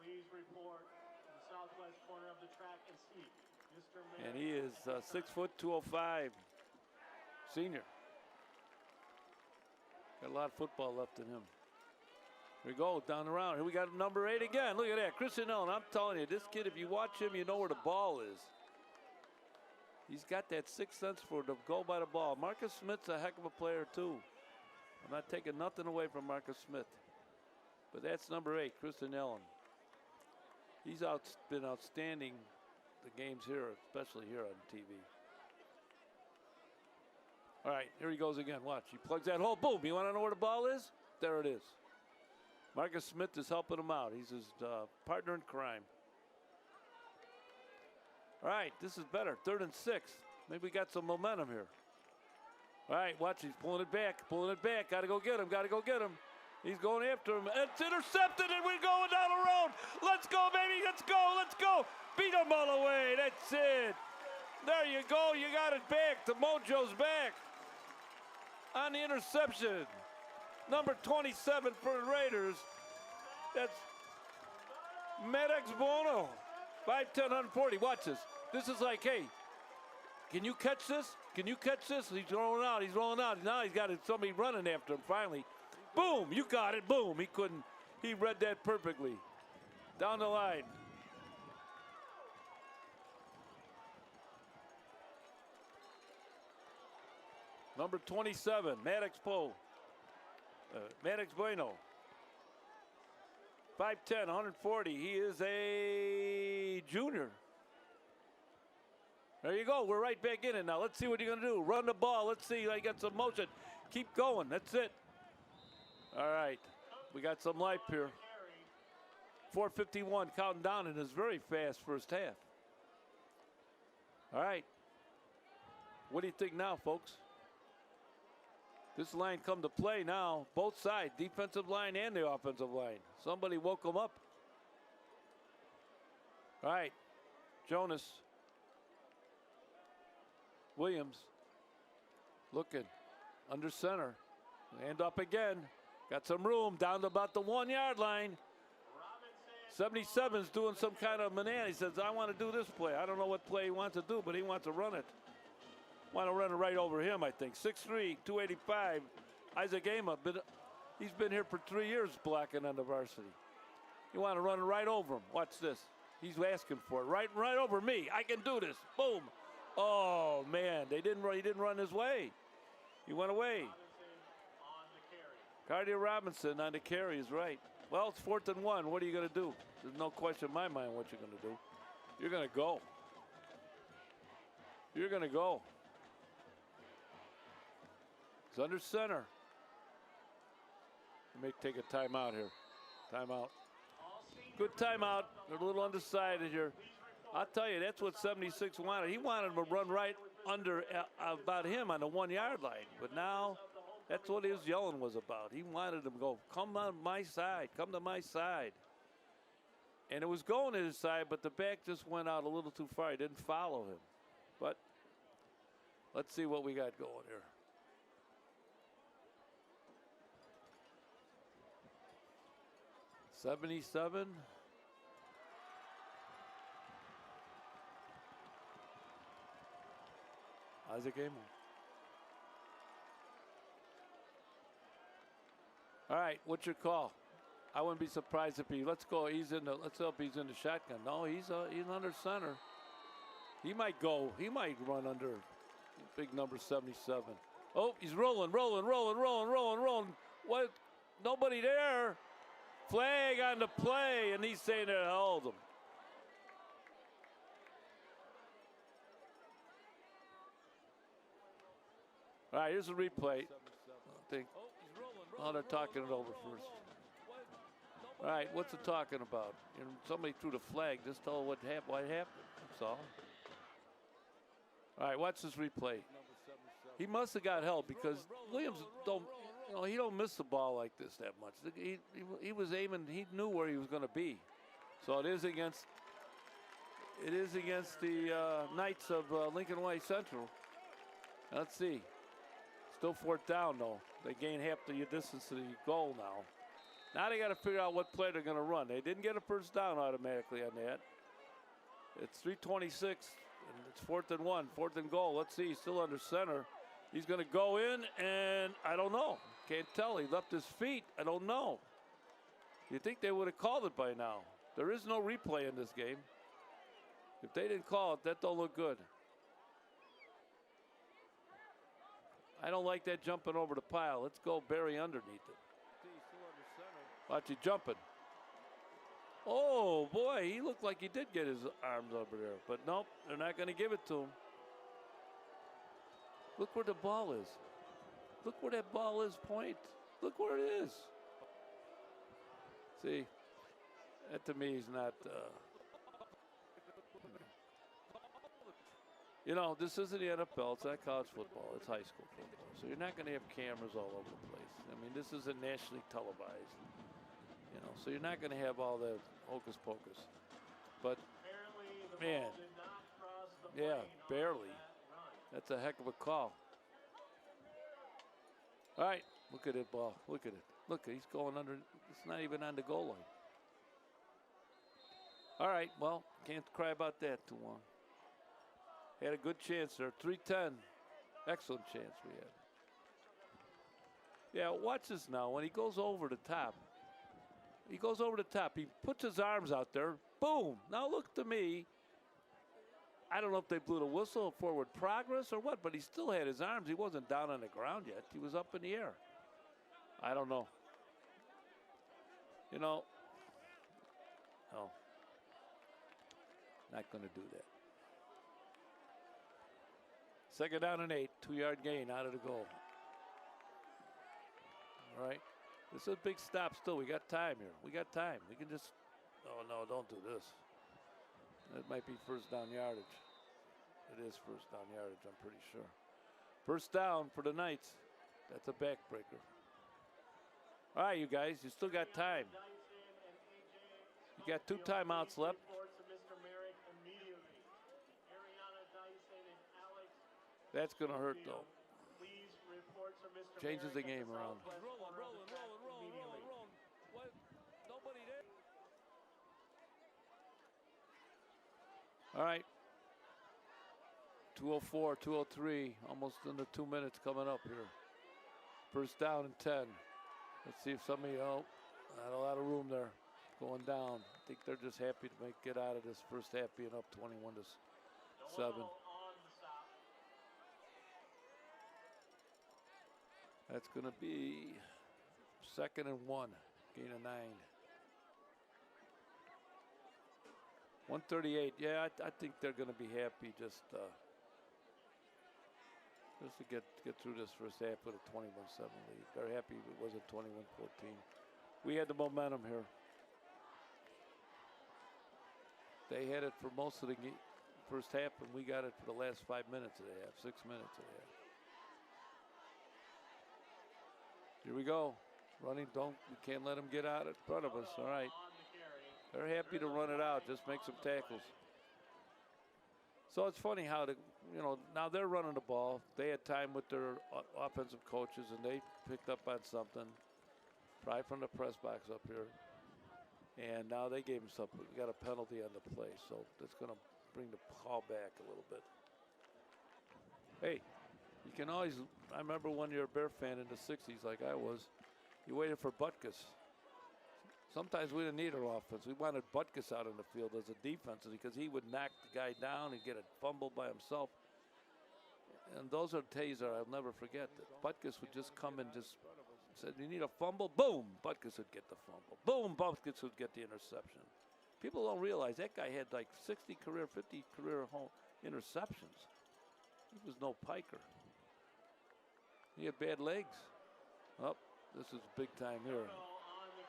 Please report the southwest corner of the track and see Mr. And he is 6 foot 205. Senior. Got a lot of football left in him. Here we go, down the round. Here we got number 8 again. Look at that, Christian Ellen. I'm telling you, this kid, if you watch him, you know where the ball is. He's got that sixth sense to go by the ball. Marcus Smith's a heck of a player, too. I'm not taking nothing away from Marcus Smith. But that's number 8, Christian Ellen. He's been outstanding the games here, especially here on TV. All right, here he goes again. Watch, he plugs that hole. Boom, you want to know where the ball is? There it is. Marcus Smith is helping him out. He's his partner in crime. All right, this is better. 3rd and 6. Maybe we got some momentum here. All right, watch, he's pulling it back. Got to go get him. He's going after him. It's intercepted, and we're going down the road. Let's go, baby. Let's go. Beat him all the way. That's it. There you go. You got it back. The mojo's back on the interception. Number 27 for the Raiders. That's Maddox Bono. 5'10", 140. Watch this. This is like, hey, can you catch this? He's rolling out. Now he's got somebody running after him finally. Boom, you got it. Boom. He read that perfectly. Down the line. Number 27, Maddox Bueno. 5'10", 140. He is a junior. There you go. We're right back in it now. Let's see what you're going to do. Run the ball. Let's see. I got some motion. Keep going. That's it. All right. We got some life here. 4:51 counting down in his very fast first half. All right. What do you think now, folks? This line come to play now. Both sides, defensive line and the offensive line. Somebody woke them up. All right. Jonas. Williams. Looking. Under center. Hand up again. Got some room down to about the 1-yard line. 77's doing some kind of banana. He says, I want to do this play. I don't know what play he wants to do, but he wants to run it. Want to run it right over him, I think. 6'3", 285. Isaac Ama, he's been here for 3 years blocking on the varsity. You want to run it right over him. Watch this. He's asking for it. Right over me. I can do this. Boom. Oh, man. He didn't run his way. He went away. Cardia Robinson on the carry is right. Well, it's 4th and 1. What are you going to do? There's no question in my mind what you're going to do. You're going to go. You're going to go. It's under center. They may take a timeout here. Timeout. Good timeout. They're a little undecided here. I'll tell you, that's what 76 wanted. He wanted him to run right under about him on the 1-yard line. But now, that's what his yelling was about. He wanted him to go, come on my side. Come to my side. And it was going to his side, but the back just went out a little too far. He didn't follow him. But let's see what we got going here. 77. Isaac Amon. All right, what's your call? I wouldn't be surprised if he. Let's go. Let's hope he's in the shotgun. No, he's under center. He might go. He might run under big number 77. Oh, he's rolling. What? Nobody there. Flag on the play, and he's saying to hold him. All right, here's a replay. I think. Oh, they're talking it over first. All right, what's it talking about? Somebody threw the flag. Just tell what happened. That's all. All right, watch this replay. He must have got help because Williams he don't miss the ball like this that much. He was aiming. He knew where he was going to be. So it is against the Knights of Lincoln Way Central. Let's see. Still fourth down though. They gain half the distance to the goal now. Now they got to figure out what play they're going to run. They didn't get a first down automatically on that. It's 3:26, and it's 4th and 1, 4th and goal. Let's see, he's still under center. He's going to go in, and I don't know. Can't tell. He left his feet. I don't know. You'd think they would have called it by now. There is no replay in this game. If they didn't call it, that don't look good. I don't like that jumping over the pile. Let's go bury underneath it. Watch you jumping. Oh, boy, he looked like he did get his arms over there. But nope, they're not going to give it to him. Look where the ball is. Look where that ball is, point. Look where it is. See, that to me is not... this isn't the NFL. It's not college football. It's high school football. So you're not going to have cameras all over the place. I mean, this isn't nationally televised. So you're not going to have all the hocus pocus. But, man, yeah, barely. That's a heck of a call. All right, look at that ball. Look at it. Look, he's going under. It's not even on the goal line. All right, well, can't cry about that too long. Had a good chance there. 3-10. Excellent chance we had. Yeah, watch this now. When he goes over the top, he puts his arms out there. Boom. Now look to me. I don't know if they blew the whistle, forward progress or what, but he still had his arms. He wasn't down on the ground yet. He was up in the air. I don't know. No. Not going to do that. 2nd down and 8, 2-yard gain out of the goal. All right. This is a big stop still. We got time here. We got time. We can just, oh no, don't do this. That might be first down yardage. It is first down yardage, I'm pretty sure. First down for the Knights. That's a backbreaker. All right, you guys, you still got time. You got 2 timeouts left. That's going to hurt, though. Changes the game around. What? Nobody there. All right. 2:04, 2:03, almost under 2 minutes coming up here. First down and 10. Let's see if somebody, not a lot of room there going down. I think they're just happy to get out of this first half being up 21-7. That's going to be 2nd and 1, gain of 9. 138. Yeah, I think they're going to be happy just to get through this first half with a 21-7 lead. They're happy it wasn't 21-14. We had the momentum here. They had it for most of the first half, and we got it for the last 5 minutes of the half, 6 minutes of the half. Here we go. Running, we can't let them get out in front of us. All right. They're happy to run it out, just make some tackles. So it's funny how now they're running the ball. They had time with their offensive coaches, and they picked up on something, probably from the press box up here. And now they gave him something. We got a penalty on the play, so that's going to bring the call back a little bit. Hey, you can always, I remember when you're a Bear fan in the 60s like I was, you waited for Butkus. Sometimes we didn't need our offense. We wanted Butkus out in the field as a defense because he would knock the guy down and get a fumble by himself. And those are days that I'll never forget. That Butkus would just come and just said, you need a fumble? Boom, Butkus would get the fumble. Boom, Butkus would get the interception. People don't realize that guy had like 50 career home interceptions. He was no piker. He had bad legs. Oh, this is big time here.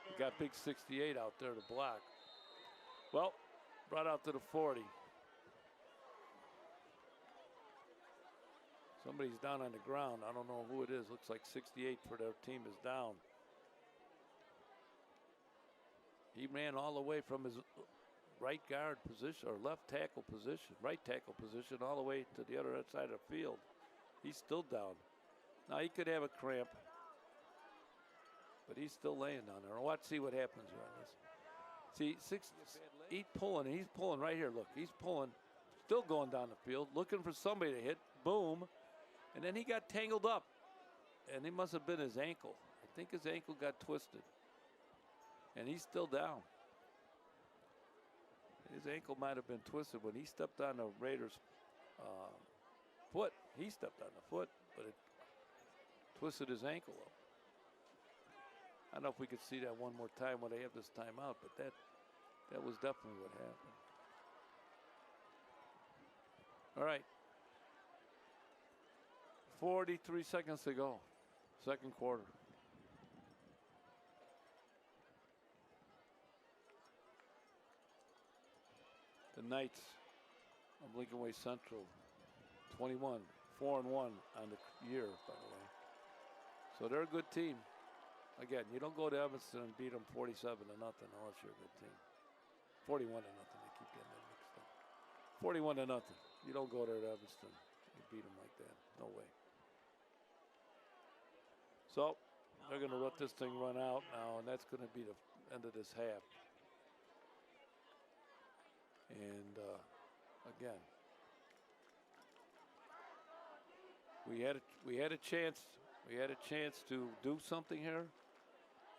He got big 68 out there to block. Well, brought out to the 40. Somebody's down on the ground. I don't know who it is. Looks like 68 for their team is down. He ran all the way from his right guard position or left tackle position, right tackle position, all the way to the other side of the field. He's still down. Now he could have a cramp, but he's still laying down there. See what happens here on this. See, he's pulling right here. Look, he's pulling, still going down the field, looking for somebody to hit. Boom. And then he got tangled up, and it must have been his ankle. I think his ankle got twisted, and he's still down. His ankle might have been twisted when he stepped on the Raiders' foot. He stepped on the foot, but it twisted his ankle up. I don't know if we could see that one more time when they have this timeout, but that was definitely what happened. All right. 43 seconds to go, second quarter. The Knights of Lincoln Way Central, 21, 4-1 on the year, by the way. So they're a good team. Again, you don't go to Evanston and beat them 47-0 unless you're a good team. 41-0. They keep getting that mixed up. 41-0. You don't go there to Evanston and beat them like that. No way. So they're going to let this thing run out now, and that's going to be the end of this half. And again, we had a chance. We had a chance to do something here,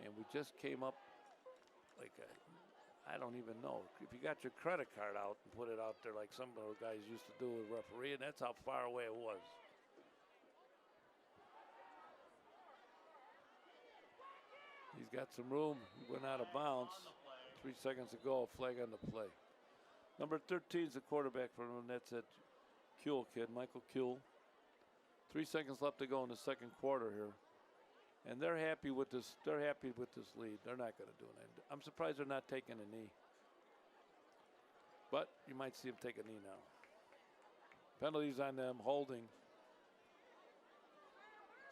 and we just came up like I don't even know. If you got your credit card out and put it out there like some of the guys used to do with refereeing, that's how far away it was. He's got some room. He went out of bounds. 3 seconds to go. Flag on the play. Number 13 is the quarterback for them. That's that Kuehl kid, Michael Kuehl. 3 seconds left to go in the second quarter here. And they're happy with this. They're happy with this lead. They're not going to do anything. I'm surprised they're not taking a knee. But you might see them take a knee now. Penalties on them, holding.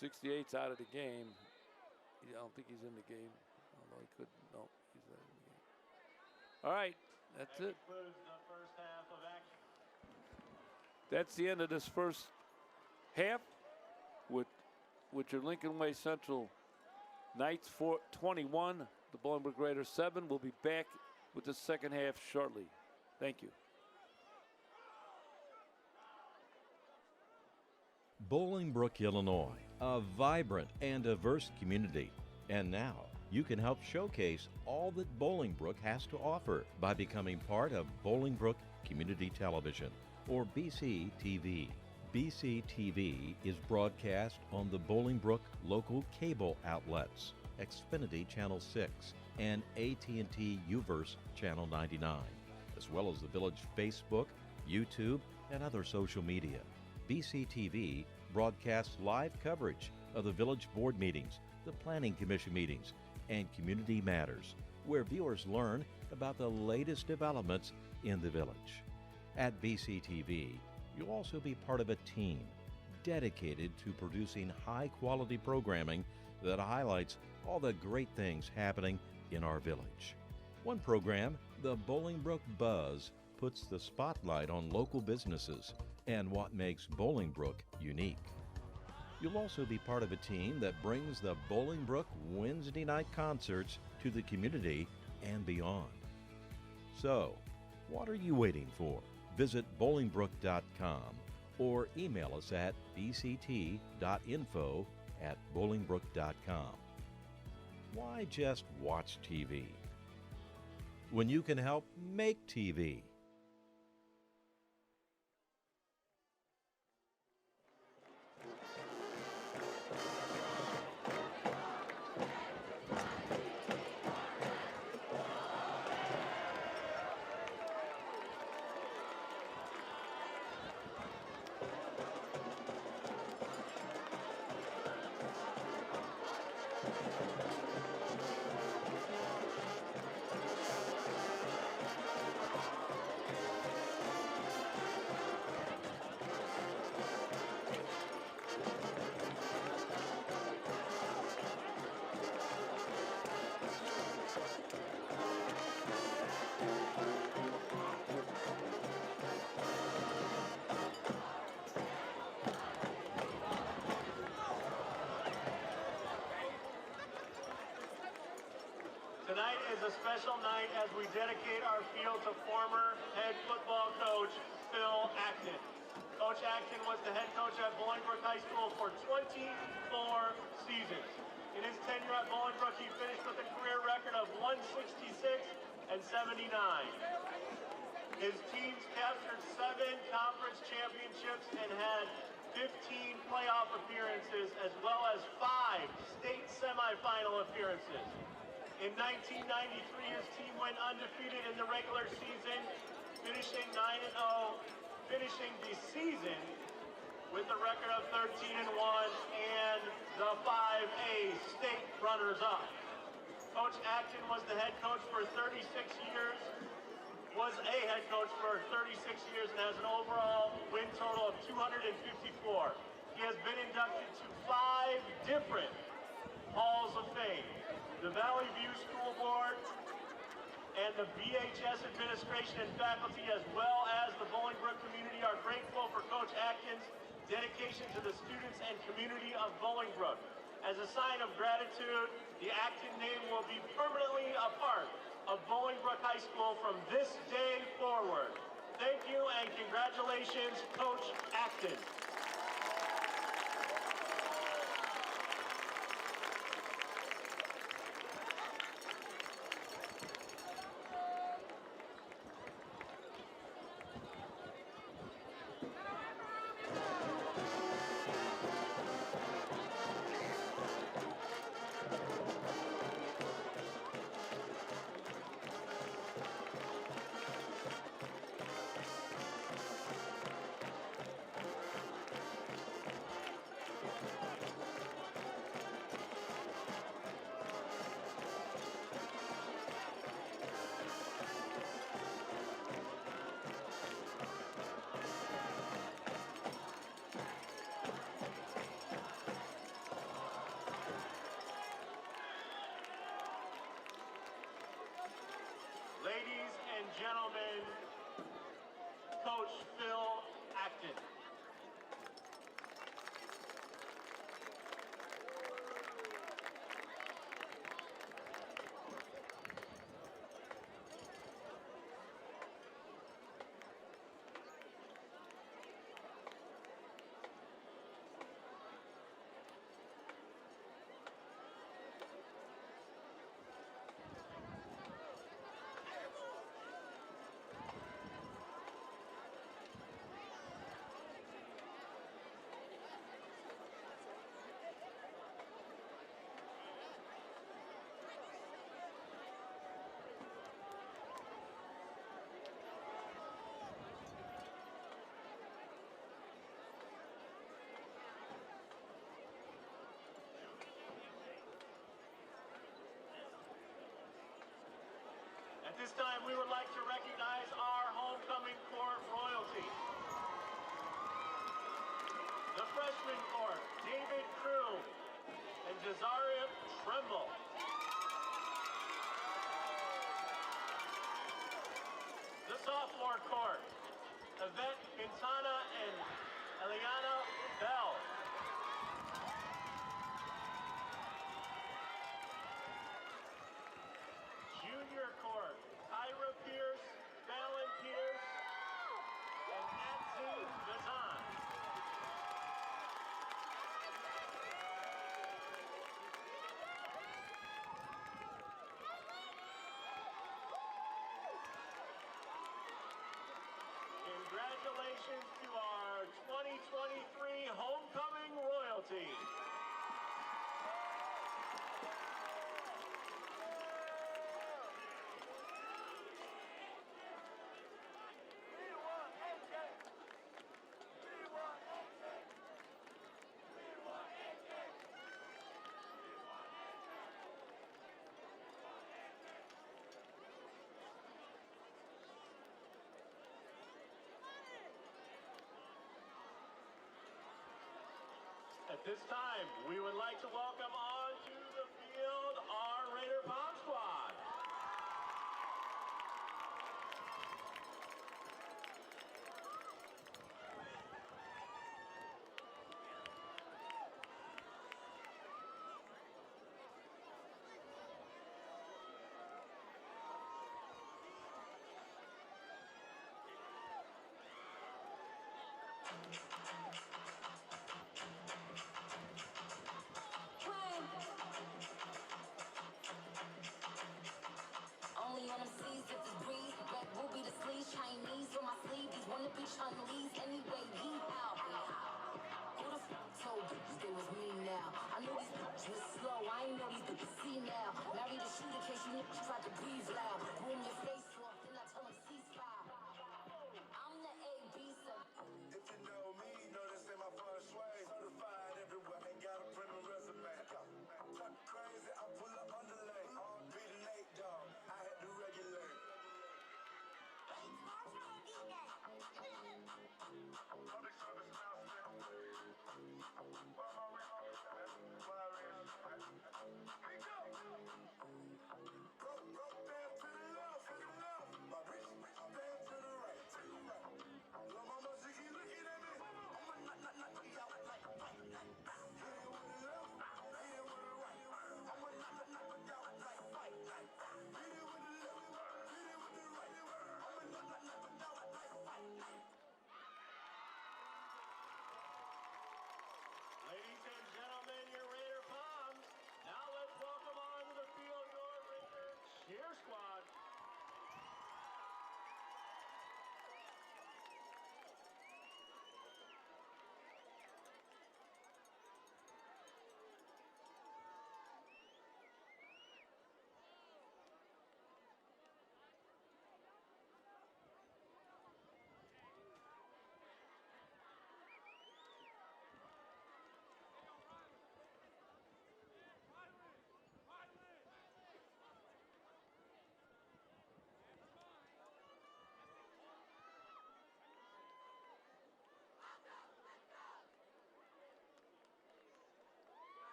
68's out of the game. I don't think he's in the game. Although he could. No, he's not in the game. All right, that's it. Concludes the first half of action. That's the end of this first half with your Lincoln Way Central Knights 21, the Bolingbrook Raiders 7. We'll be back with the second half shortly. Thank you. Bolingbrook, Illinois, a vibrant and diverse community. And now you can help showcase all that Bolingbrook has to offer by becoming part of Bolingbrook Community Television, or BCTV. BCTV is broadcast on the Bolingbrook local cable outlets, Xfinity Channel 6 and AT&T UVerse Channel 99, as well as the Village Facebook, YouTube, and other social media. BCTV broadcasts live coverage of the Village Board meetings, the Planning Commission meetings, and Community Matters, where viewers learn about the latest developments in the village. At BCTV, you'll also be part of a team dedicated to producing high-quality programming that highlights all the great things happening in our village. One program, the Bolingbrook Buzz, puts the spotlight on local businesses and what makes Bolingbrook unique. You'll also be part of a team that brings the Bolingbrook Wednesday night concerts to the community and beyond. So, what are you waiting for? Visit Bolingbrook.com or email us at bct.info@bolingbrook.com. Why just watch TV when you can help make TV? Tonight is a special night as we dedicate our field to former head football coach Phil Acton. Coach Acton was the head coach at Bolingbrook High School for 24 seasons. In his tenure at Bolingbrook, he finished with a career record of 166 and 79. His teams captured 7 conference championships and had 15 playoff appearances, as well as 5 state semifinal appearances. In 1993, his team went undefeated in the regular season, finishing 9-0, finishing the season with a record of 13-1 and the 5A state runners-up. Coach Acton was the head coach for 36 years, was a head coach for 36 years, and has an overall win total of 254. He has been inducted to 5 different Halls of Fame. The Valley View School Board and the BHS administration and faculty, as well as the Bolingbrook community, are grateful for Coach Acton's dedication to the students and community of Bolingbrook. As a sign of gratitude, the Acton name will be permanently a part of Bolingbrook High School from this day forward. Thank you and congratulations, Coach Acton. Ladies and gentlemen, Coach Phil Acton. At this time, we would like to recognize our homecoming court royalty. The freshman court, David Kroom and Jazaria Tremble. The sophomore court, Yvette Quintana and Eliana Bell. Junior 2023 Homecoming Royalty. At this time, we would like to welcome on to the field our Raider Bomb Squad. Only on them seas if it's breeze. Red ruby the sleeves, Chinese on my sleeve. These wanna be Chinese anyway. Yeehaw. Who the f told bitches they was me now? I knew these bitches was slow. I ain't know these bitches see now. Married a shooter case you niggas tried to breathe loud. Boom your face off, then I tell them ceasefire. I'm the A.B. If you know me, know this ain't my first way. Certified everywhere, ain't got a print resume. Talk crazy, I pull up underlay. Be the Nate dog, I had to regulate. Public service announcement. Where am I reading? We go! Broke down to the left,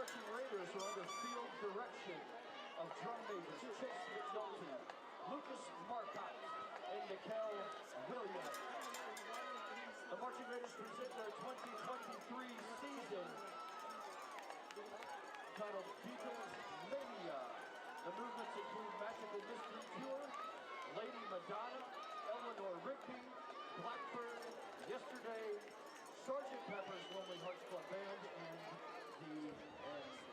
Marching Raiders are under field direction of drum majors Chase McNulty, Lucas Marcotte, and Nikel Williams. The Marching Raiders present their 2023 season titled Beatles Mania. The movements include Magical Mystery Tour, Lady Madonna, Eleanor Rigby, Blackbird, Yesterday, Sgt. Pepper's Lonely Hearts Club Band, and The End.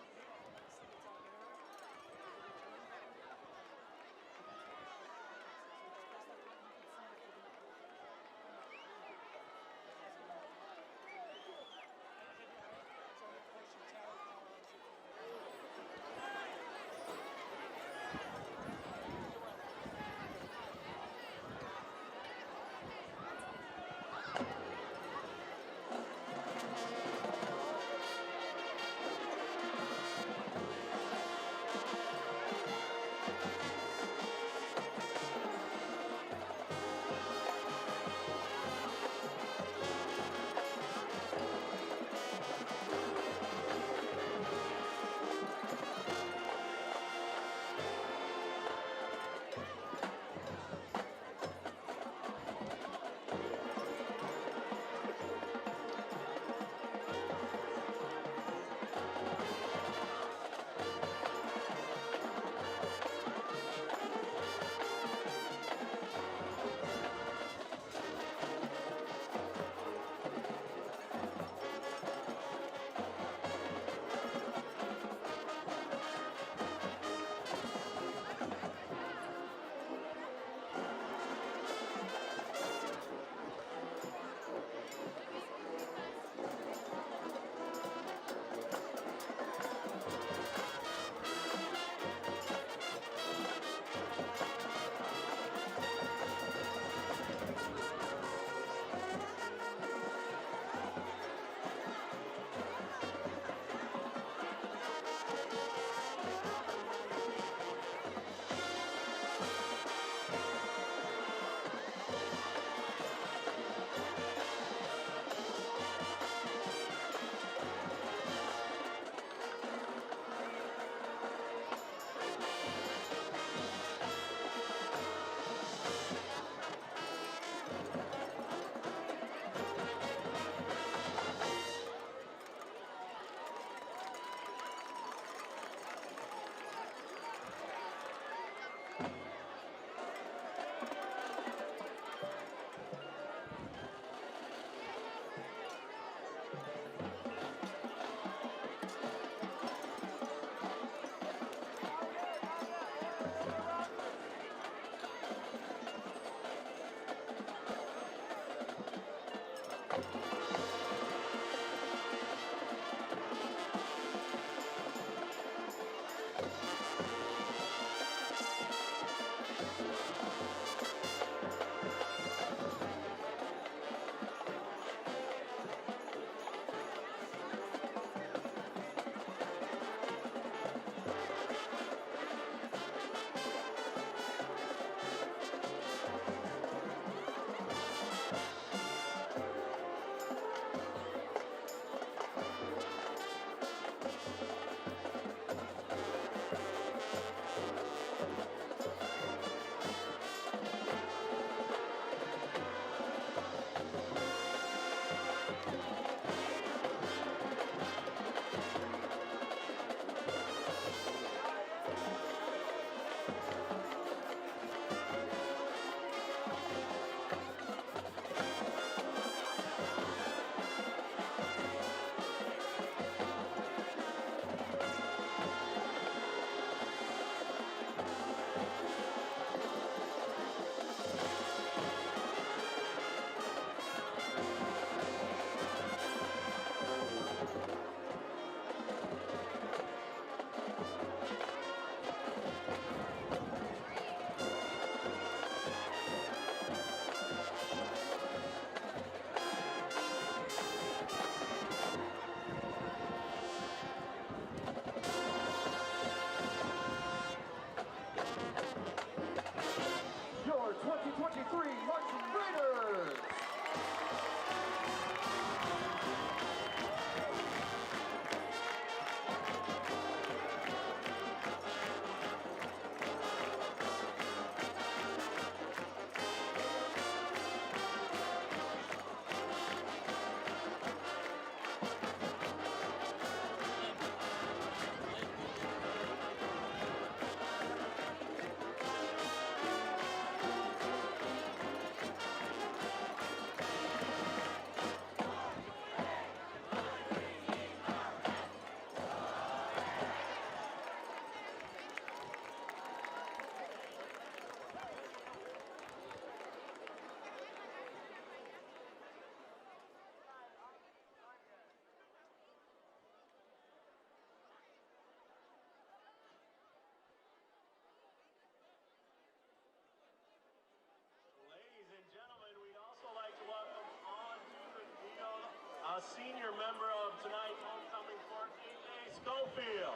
a senior member of tonight's homecoming court, A.J. Schofield.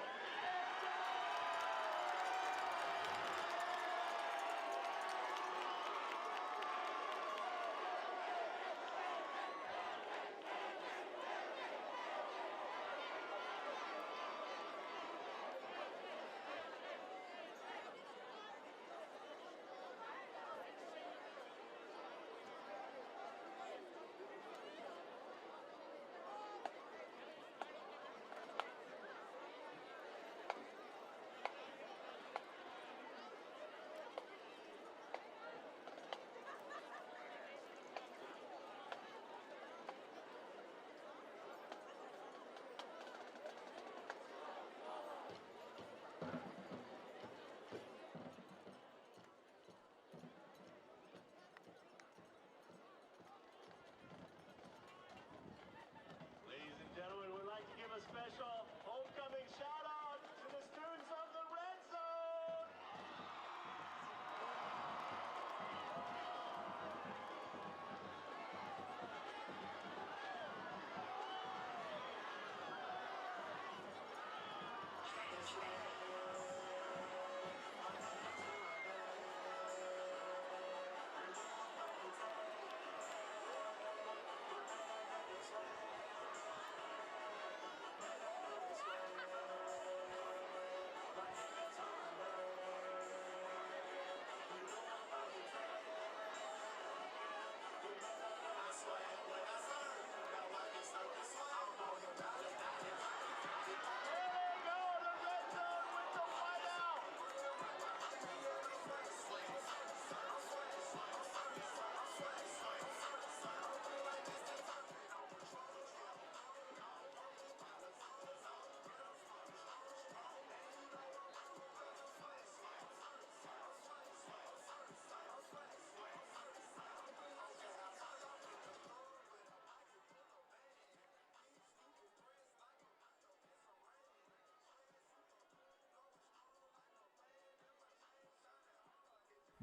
Gentlemen, we'd like to give a special homecoming shout out to the students of the Red Zone.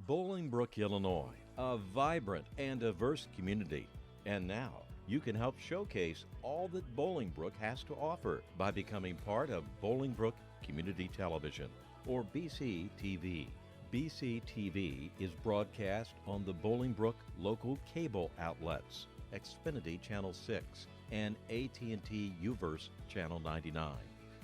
Bolingbrook, Illinois, a vibrant and diverse community. And now you can help showcase all that Bolingbrook has to offer by becoming part of Bolingbrook Community Television, or BCTV. BCTV is broadcast on the Bolingbrook local cable outlets, Xfinity Channel 6 and AT&T UVerse Channel 99,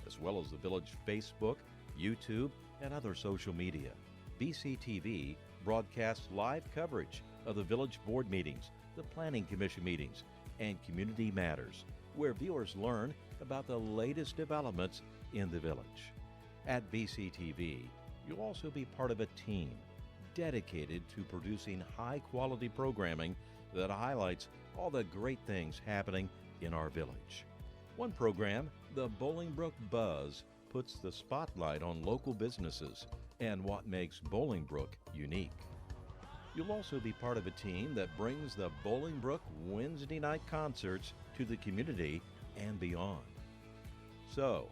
as well as the Village Facebook, YouTube, and other social media. BCTV broadcasts live coverage of the Village Board meetings, the Planning Commission meetings, and Community Matters, where viewers learn about the latest developments in the village. At BCTV, you'll also be part of a team dedicated to producing high-quality programming that highlights all the great things happening in our village. One program, the Bolingbrook Buzz, puts the spotlight on local businesses and what makes Bolingbrook unique. You'll also be part of a team that brings the Bolingbrook Wednesday night concerts to the community and beyond. So,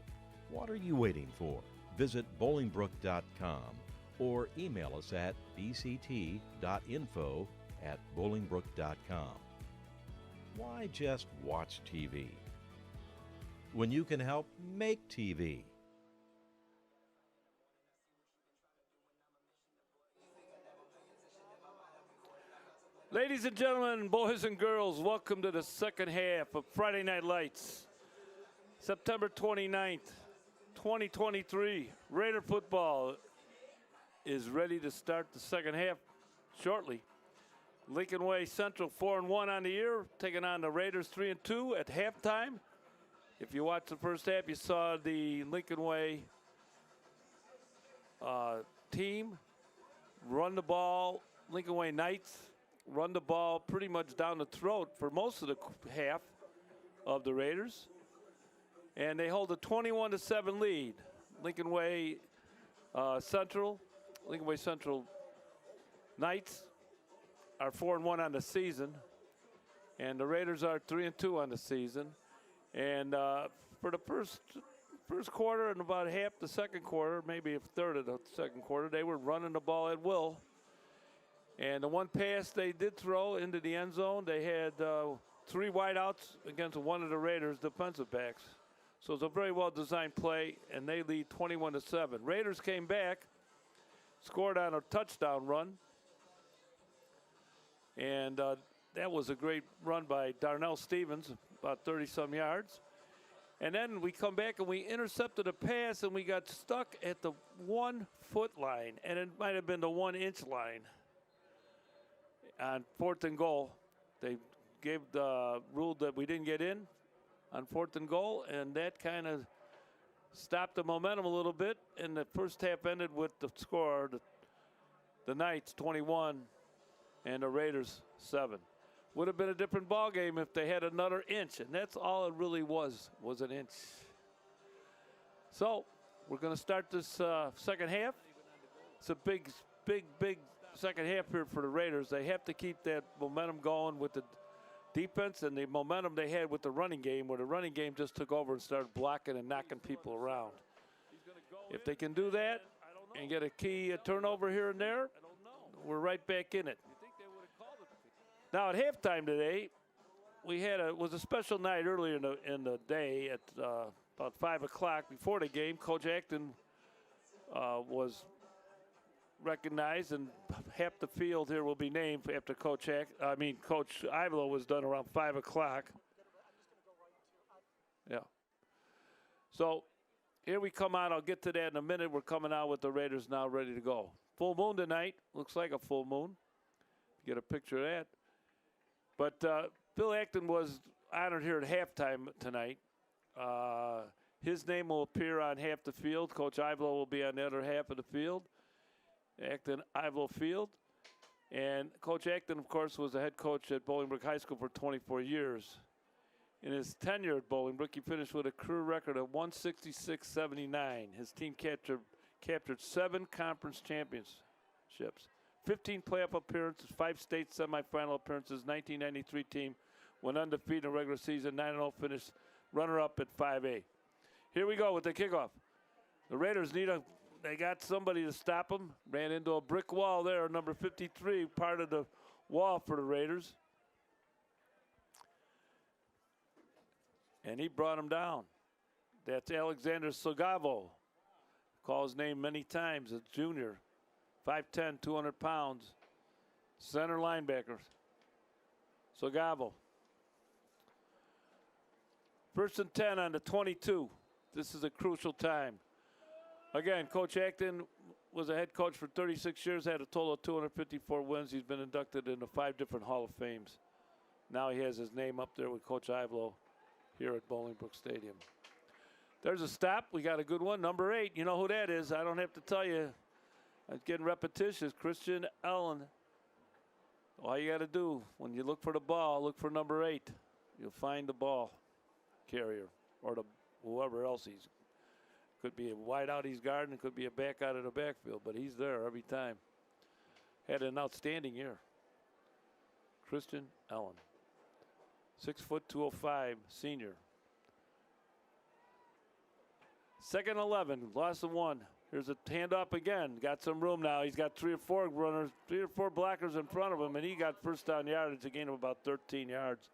what are you waiting for? Visit bolingbrook.com or email us at bct.info@bolingbrook.com. Why just watch TV when you can help make TV? Ladies and gentlemen, boys and girls, welcome to the second half of Friday Night Lights. September 29th, 2023. Raider football is ready to start the second half shortly. Lincoln Way Central 4-1 on the year, taking on the Raiders 3-2 at halftime. If you watched the first half, you saw the Lincoln Way team run the ball. Lincoln Way Knights run the ball pretty much down the throat for most of the half of the Raiders. And they hold a 21-7 lead. Lincoln Way Central Knights are 4-1 on the season, and the Raiders are 3-2 on the season. And for the first quarter and about half the second quarter, maybe a third of the second quarter, they were running the ball at will. And the one pass they did throw into the end zone, they had 3 wideouts against one of the Raiders defensive backs. So it's a very well-designed play, and they lead 21-7. Raiders came back, scored on a touchdown run, and that was a great run by Darnell Stevens, about 30-some yards. And then we come back and we intercepted a pass, and we got stuck at the 1-foot line, and it might have been the 1-inch line. On 4th and goal, they gave the rule that we didn't get in on 4th and goal, and that kind of stopped the momentum a little bit. And the first half ended with the score: the Knights 21 and the Raiders 7. Would have been a different ball game if they had another inch, and that's all it really was an inch. So we're going to start this second half. It's a big second half here for the Raiders. They have to keep that momentum going with the defense and the momentum they had with the running game, where the running game just took over and started blocking and knocking people around. If they can do that and get a key turnover here and there, we're right back in it. Now at halftime today, it was a special night earlier in the day at about 5 o'clock before the game. Coach Acton was recognized, and half the field here will be named after Coach Ivelo was done around 5 o'clock. Yeah. So here we come out. I'll get to that in a minute. We're coming out with the Raiders now ready to go. Full moon tonight. Looks like a full moon. Get a picture of that. But Bill Acton was honored here at halftime tonight. His name will appear on half the field. Coach Ivelo will be on the other half of the field. Acton Ivelo Field. And Coach Acton, of course, was the head coach at Bolingbrook High School for 24 years. In his tenure at Bolingbrook, he finished with a career record of 166-79. His team captured 7 conference championships, 15 playoff appearances, 5 state semifinal appearances. 1993 team went undefeated in regular season, 9-0, finished runner-up at 5A. Here we go with the kickoff. The Raiders they got somebody to stop them. Ran into a brick wall there, number 53, part of the wall for the Raiders. And he brought him down. That's Alexander Sogavo. Call his name many times, a junior. 5'10", 200 pounds. Center linebacker. Sogavo. 1st and 10 on the 22. This is a crucial time. Again, Coach Acton was a head coach for 36 years, had a total of 254 wins. He's been inducted into 5 different Hall of Fames. Now he has his name up there with Coach Ivelo here at Bolingbrook Stadium. There's a stop. We got a good one. Number 8. You know who that is. I don't have to tell you. I'm getting repetitious. Christian Allen. All you got to do when you look for the ball, look for number 8. You'll find the ball carrier or whoever else he's. Could be a wide out he's guarding. It could be a back out of the backfield, but he's there every time. Had an outstanding year. Christian Allen. 6 foot 205, senior. 2nd 11, loss of 1. Here's a handoff again. Got some room now. He's got 3 or 4 runners, 3 or 4 blockers in front of him, and he got first down yardage, a gain of about 13 yards.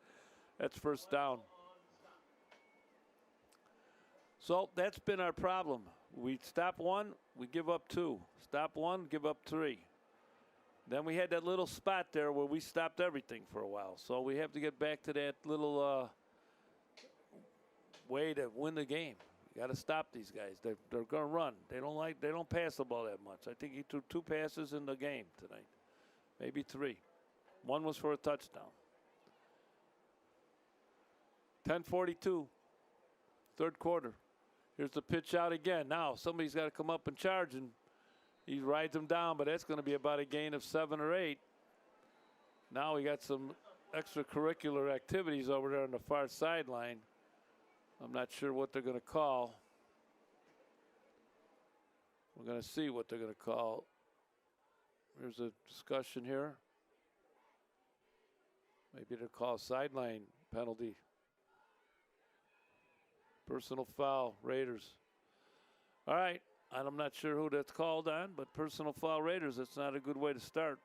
That's first down. So that's been our problem. We stop 1, we give up 2. Stop 1, give up 3. Then we had that little spot there where we stopped everything for a while. So we have to get back to that little way to win the game. You got to stop these guys. They're going to run. They don't pass the ball that much. I think he threw 2 passes in the game tonight, maybe 3. 1 was for a touchdown. 10:42, 3rd quarter. Here's the pitch out again. Now somebody's got to come up and charge, and he rides him down, but that's going to be about a gain of 7 or 8. Now we got some extracurricular activities over there on the far sideline. I'm not sure what they're going to call. We're going to see what they're going to call. There's a discussion here. Maybe they'll call a sideline penalty. Personal foul, Raiders. All right, and I'm not sure who that's called on, but personal foul, Raiders. That's not a good way to start.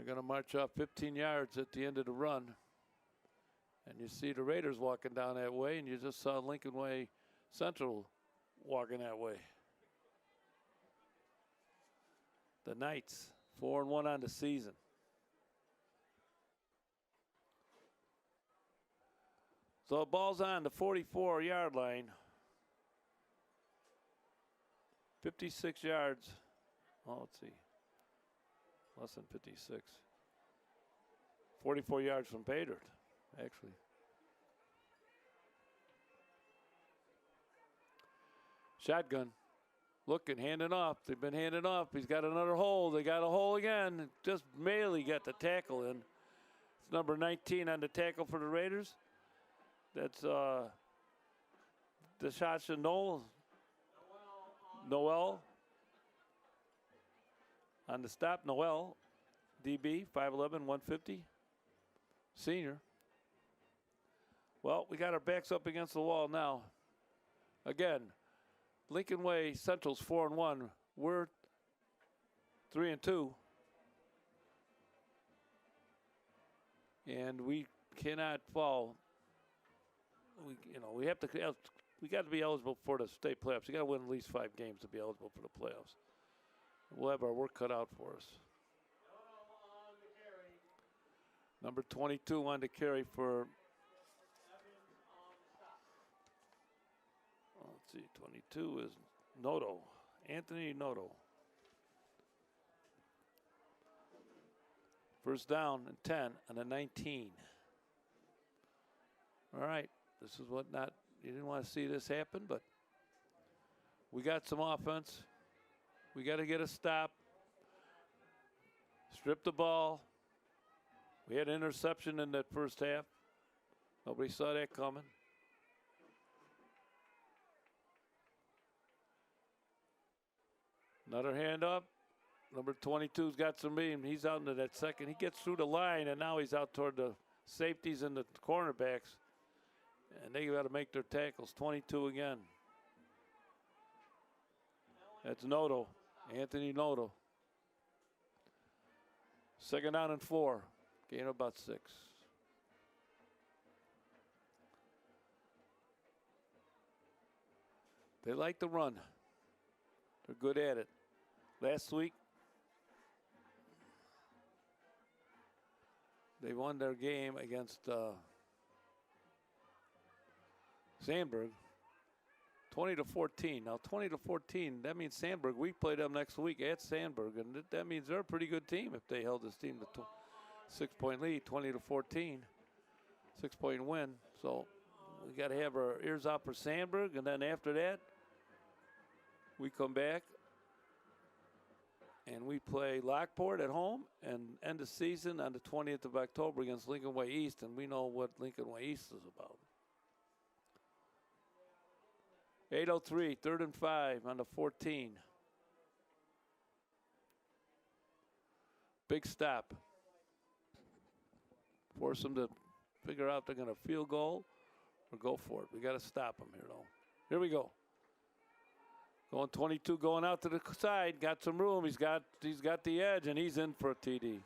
They're going to march off 15 yards at the end of the run. And you see the Raiders walking down that way, and you just saw Lincoln Way Central walking that way. The Knights, 4-1 on the season. So the ball's on the 44-yard line. 56 yards. Oh, let's see. Less than 56. 44 yards from Bader, actually. Shotgun. Looking, handing off. They've been handing off. He's got another hole. They got a hole again. Just barely got the tackle in. It's number 19 on the tackle for the Raiders. That's Deshaun Noel. On the stop, Noel. DB, 5'11", 150. Senior. Well, we got our backs up against the wall now. Again, Lincoln Way Central's 4-1. We're 3-2. And we cannot fall. We got to be eligible for the state playoffs. You got to win at least 5 games to be eligible for the playoffs. We'll have our work cut out for us. Number 22 on the carry for, let's see, 22 is Noto, Anthony Noto. First down and 10 and a 19. All right, this is you didn't want to see this happen, but we got some offense. We got to get a stop. Strip the ball. We had an interception in that first half. Nobody saw that coming. Another handoff. Number 22's got some beam. He's out into that second. He gets through the line, and now he's out toward the safeties and the cornerbacks. And they got to make their tackles. 22 again. That's Noto, Anthony Noto. Second down and 4. Gain of about 6. They like to run. They're good at it. Last week, they won their game against Sandburg, 20-14. Now, 20-14, that means Sandburg. We play them next week at Sandburg, and that means they're a pretty good team if they held this team to 6-point lead, 20-14, 6-point win. So we got to have our ears out for Sandburg, and then after that, we come back and we play Lockport at home and end the season on the 20th of October against Lincoln Way East, and we know what Lincoln Way East is about. 8:03, 3rd and 5 on the 14. Big stop. Force them to figure out they're going to field goal or go for it. We got to stop them here, though. Here we go. Going 22, going out to the side. Got some room. He's got the edge, and he's in for a TD.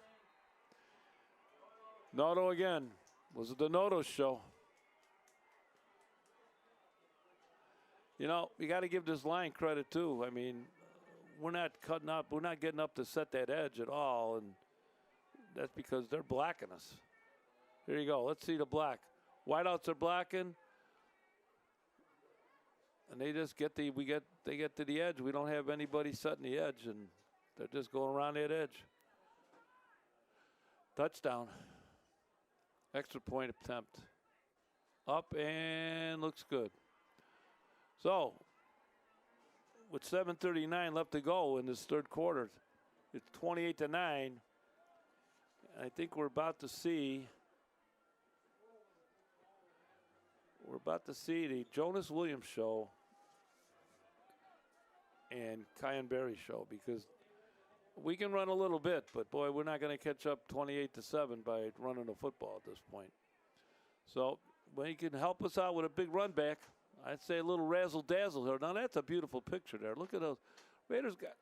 Noto again. Was it the Noto show? You know, you got to give this line credit, too. I mean, we're not cutting up. We're not getting up to set that edge at all, and that's because they're blocking us. Here you go. Let's see the block. Wideouts are blocking, and they just get they get to the edge. We don't have anybody setting the edge, and they're just going around that edge. Touchdown. Extra point attempt. Up and looks good. So, with 7:39 left to go in this third quarter, it's 28-9. I think we're about to see the Jonas Williams show and Kyan Berry show, because we can run a little bit, but boy, we're not going to catch up 28-7 by running the football at this point. So when he can help us out with a big run back, I'd say a little razzle dazzle here. Now that's a beautiful picture there. Look at those Raiders got,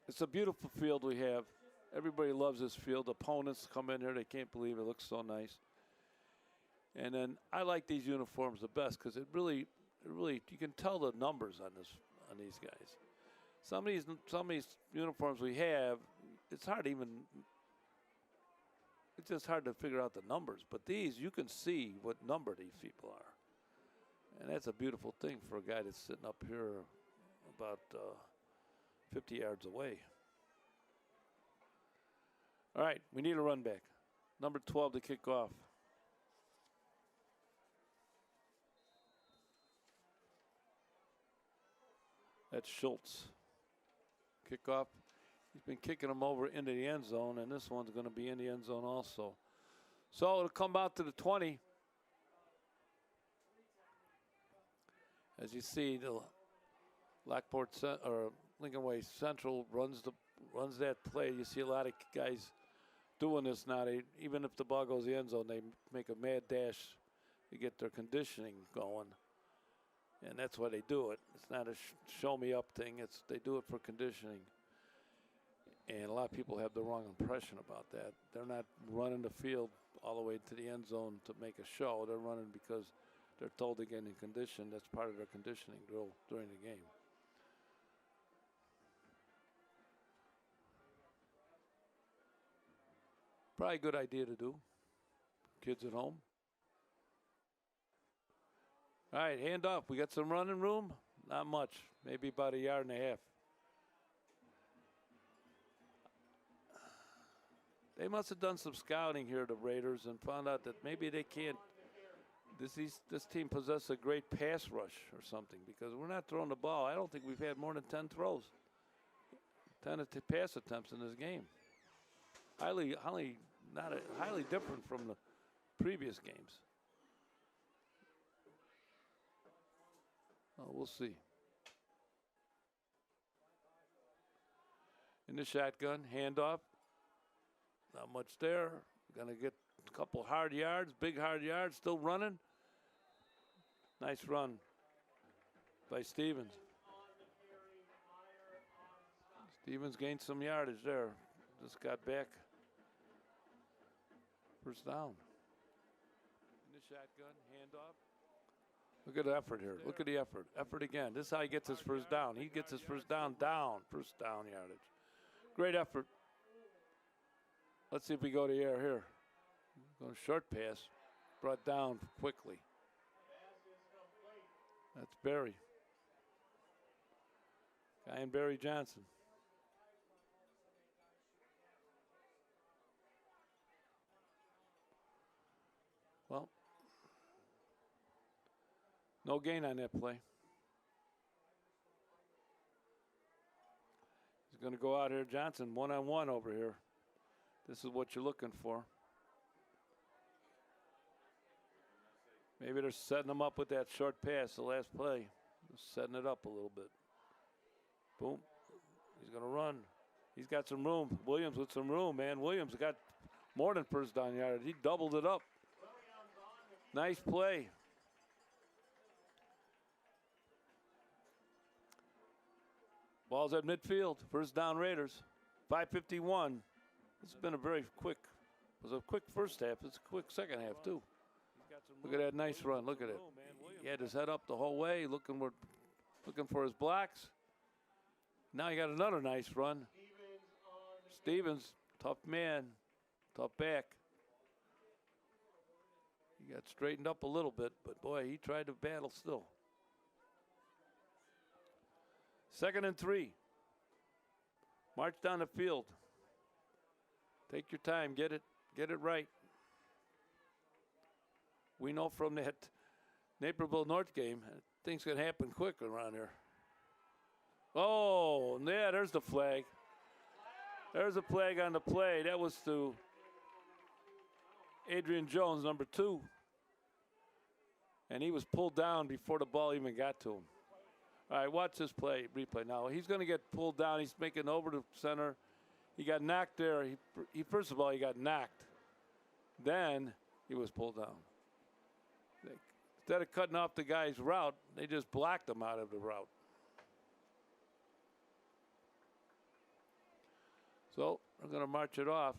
it's a beautiful field we have. Everybody loves this field. Opponents come in here, they can't believe it. It looks so nice. And then I like these uniforms the best because it really, you can tell the numbers on these guys. Some of these uniforms we have, it's just hard to figure out the numbers. But these, you can see what number these people are. And that's a beautiful thing for a guy that's sitting up here about 50 yards away. All right, we need a run back. Number 12 to kick off. That's Schultz. Kickoff. He's been kicking them over into the end zone, and this one's going to be in the end zone also. So it'll come out to the 20. As you see, the Lincoln Way Central runs that play. You see a lot of guys doing this now. Even if the ball goes the end zone, they make a mad dash to get their conditioning going. And that's why they do it. It's not a show-me-up thing. They do it for conditioning. And a lot of people have the wrong impression about that. They're not running the field all the way to the end zone to make a show. They're running because they're told to get in condition. That's part of their conditioning drill during the game. Probably a good idea to do. Kids at home. All right, hand off. We got some running room. Not much. Maybe about a yard and a half. They must have done some scouting here, the Raiders, and found out that maybe they can't. This team possesses a great pass rush or something because we're not throwing the ball. I don't think we've had more than 10 throws, 10 pass attempts in this game. Highly different from the previous games. Oh, we'll see. In the shotgun, handoff. Not much there. Going to get a couple hard yards, big hard yards, still running. Nice run by Stevens. Stevens gained some yardage there. Just got back. First down. In the shotgun, handoff. Look at the effort here. Look at the effort. Effort again. This is how he gets his first down. He gets his first down. First down yardage. Great effort. Let's see if we go to the air here. Going short pass. Brought down quickly. That's Barry. Guy in Barry Johnson. Well, no gain on that play. He's going to go out here, Johnson, one-on-one over here. This is what you're looking for. Maybe they're setting him up with that short pass, the last play. Just setting it up a little bit. Boom. He's going to run. He's got some room. Williams with some room, man. Williams got more than first down yardage. He doubled it up. Nice play. Ball's at midfield. First down Raiders. 5:51. It's been a very quick. It was a quick first half. It's a quick second half too. Look at that nice run. Look at it. He had his head up the whole way, looking for his blocks. Now he got another nice run. Stevens, tough man, tough back. He got straightened up a little bit, but boy, he tried to battle still. 2nd and 3. March down the field. Take your time, get it right. We know from that Naperville North game, things can happen quick around here. Oh, yeah, there's the flag. There's a flag on the play. That was to Adrian Jones, number 2. And he was pulled down before the ball even got to him. All right, watch this replay now. He's going to get pulled down. He's making over the center. He got knocked there. First of all, he got knocked. Then he was pulled down. Instead of cutting off the guy's route, they just blocked him out of the route. So we're going to march it off.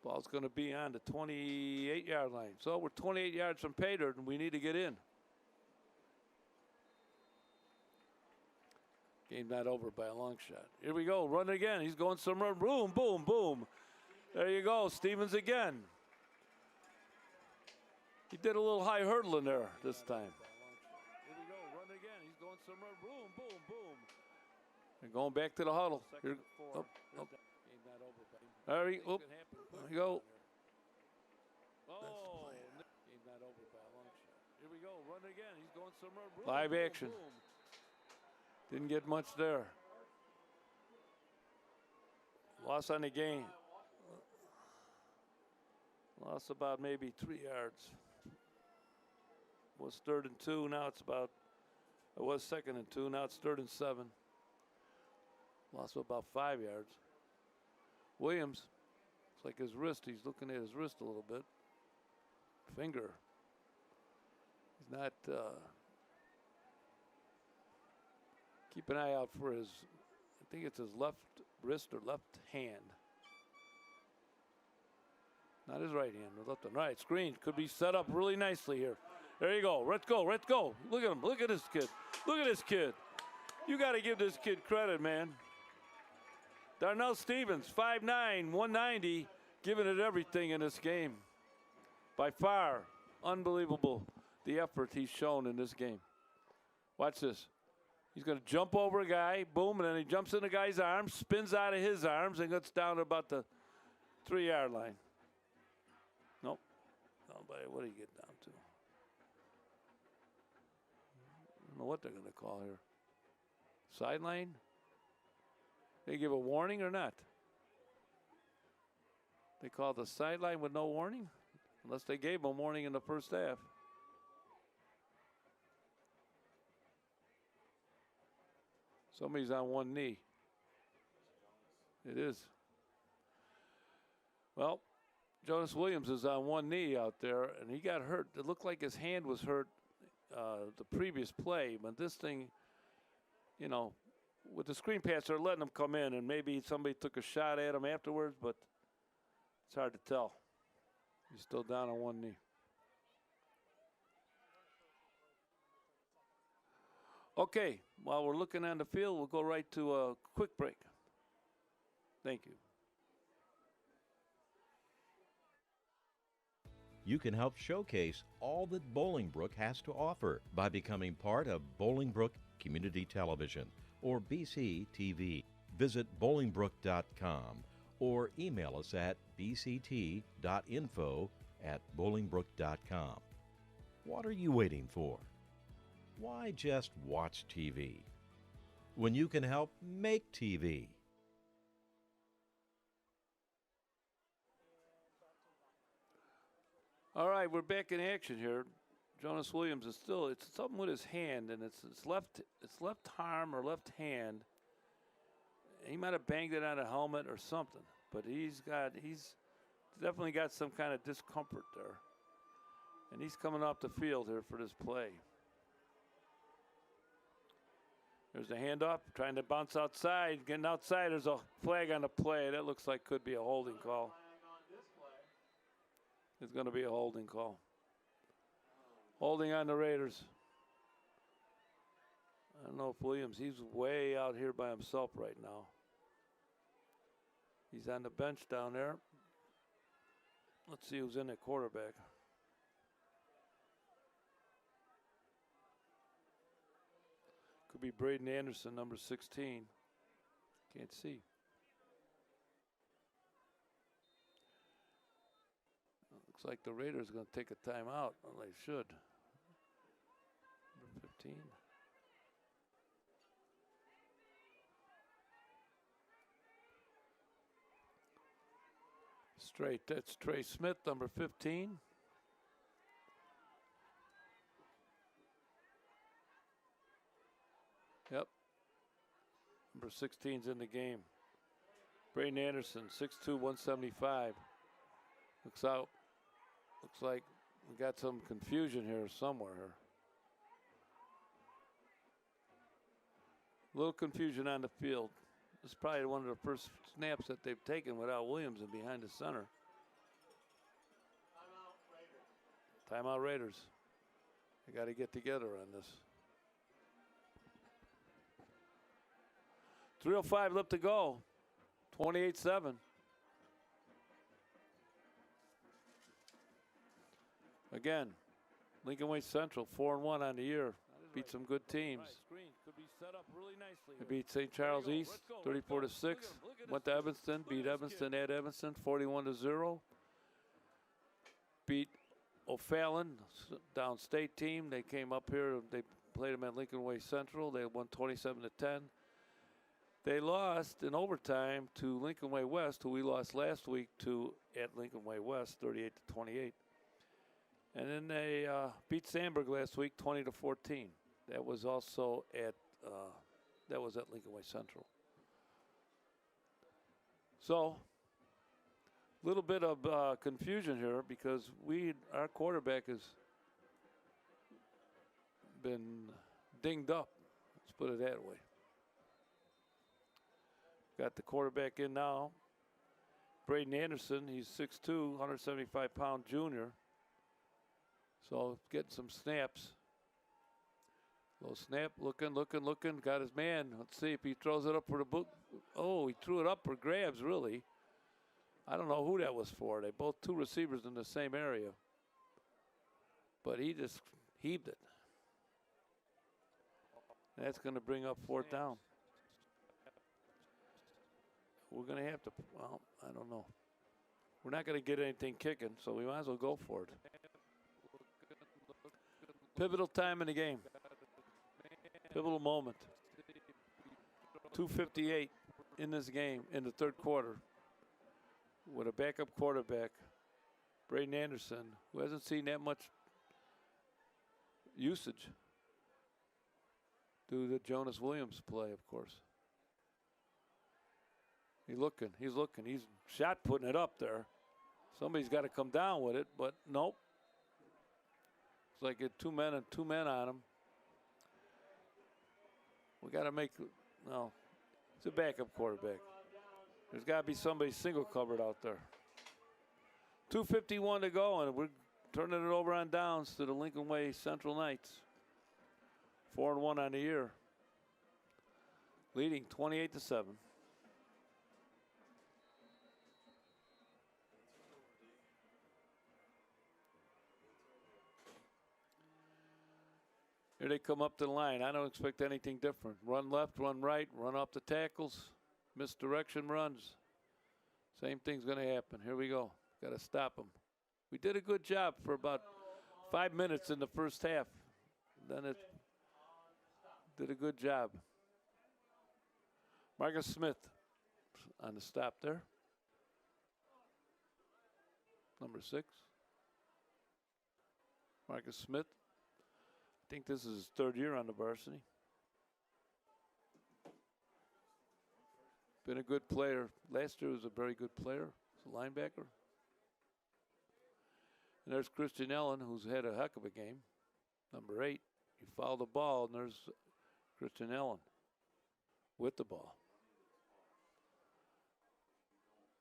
Ball's going to be on the 28-yard line. So we're 28 yards from pay dirt, and we need to get in. Game not over by a long shot. Here we go. Run it again. He's going somewhere. Boom, boom, boom. There you go. Stevens again. He did a little high hurdle in there this time. Here we go. Run it again. He's going somewhere. Boom, boom, boom. And going back to the huddle. Here, oh, oh. There we go. There we go. Oh, game not over by a long shot. Here we go. Run it again. He's going somewhere. Boom, live action. Boom. Didn't get much there. Loss on the game. Lost about maybe 3 yards. Was 3rd and 2. Now it's about. It was 2nd and 2. Now it's 3rd and 7. Lost about 5 yards. Williams. It's like his wrist. He's looking at his wrist a little bit. Finger. He's not. Keep an eye out for his. I think it's his left wrist or left hand. Not his right hand, left and right. Screen could be set up really nicely here. There you go. Let's go. Let's go. Look at him. Look at this kid. Look at this kid. You got to give this kid credit, man. Darnell Stevens, 5'9", 190, giving it everything in this game. By far, unbelievable the effort he's shown in this game. Watch this. He's going to jump over a guy, boom, and then he jumps in the guy's arms, spins out of his arms, and gets down to about the 3-yard line. Nope. Nobody. What do you get down to? I don't know what they're going to call here. Sideline? They give a warning or not? They call the sideline with no warning? Unless they gave him a warning in the first half. Somebody's on one knee. It is. Well, Jonas Williams is on one knee out there, and he got hurt. It looked like his hand was hurt the previous play, but this thing, you know, with the screen pass, they're letting him come in, and maybe somebody took a shot at him afterwards, but it's hard to tell. He's still down on one knee. Okay, while we're looking on the field, we'll go right to a quick break. Thank you. You can help showcase all that Bolingbrook has to offer by becoming part of Bolingbrook Community Television, or BC TV. Visit bolingbrook.com or email us at bct.info@bolingbrook.com. What are you waiting for? Why just watch TV when you can help make TV? All right, we're back in action here. Jonas Williams is still, it's something with his hand, and it's left arm or left hand. He might have banged it on a helmet or something, but he's definitely got some kind of discomfort there. And he's coming off the field here for this play. There's the handoff, trying to bounce outside, getting outside. There's a flag on the play. That looks like could be a holding call. It's going to be a holding call. Holding on the Raiders. I don't know if Williams, he's way out here by himself right now. He's on the bench down there. Let's see who's in at quarterback. Could be Braden Anderson, number 16. Can't see. Looks like the Raiders are going to take a timeout. Well, they should. Number 15. Straight, that's Trey Smith, number 15. Yep. Number 16's in the game. Braden Anderson, 6'2", 175. Looks like we got some confusion here somewhere. A little confusion on the field. It's probably one of the first snaps that they've taken without Williams and behind the center. Timeout Raiders. They got to get together on this. 3:05 left to go. 28-7. Again, Lincoln Way Central 4-1 on the year. Beat some good teams. They beat St. Charles East 34-6. Went to Evanston, beat Evanston at Evanston 41-0. Beat O'Fallon, downstate team. They came up here. They played them at Lincoln Way Central. They won 27-10. They lost in overtime to Lincoln Way West, who we lost last week to at Lincoln Way West 38-28. And then they beat Sandburg last week 20-14. That was also at Lincoln Way Central. So a little bit of confusion here because our quarterback has been dinged up. Let's put it that way. Got the quarterback in now. Braden Anderson, he's 6'2", 175-pound junior. So getting some snaps. Little snap, looking, got his man. Let's see if he throws it up for the book. Oh, he threw it up for grabs, really. I don't know who that was for. They both two receivers in the same area. But he just heaved it. That's going to bring up fourth down. We're going to have to, well, I don't know. We're not going to get anything kicking, so we might as well go for it. Pivotal time in the game. Pivotal moment. 2:58 in this game in the third quarter with a backup quarterback, Braden Anderson, who hasn't seen that much usage due to Jonas Williams' play, of course. He's looking. He's shot putting it up there. Somebody's got to come down with it, but nope. It's like it two men on him. We got to make, no, it's a backup quarterback. There's got to be somebody single covered out there. 2:51 to go, and we're turning it over on downs to the Lincoln Way Central Knights. 4-1 on the year. Leading 28-7. Here they come up to the line. I don't expect anything different. Run left, run right, run off the tackles, misdirection runs. Same thing's going to happen. Here we go. Got to stop them. We did a good job for about 5 minutes in the first half. Then it did a good job. Marcus Smith on the stop there. Number 6. Marcus Smith. I think this is his third year on the varsity. Been a good player. Last year was a very good player. He's a linebacker. And there's Christian Ellen, who's had a heck of a game. Number 8. He fouled the ball, and there's Christian Ellen with the ball.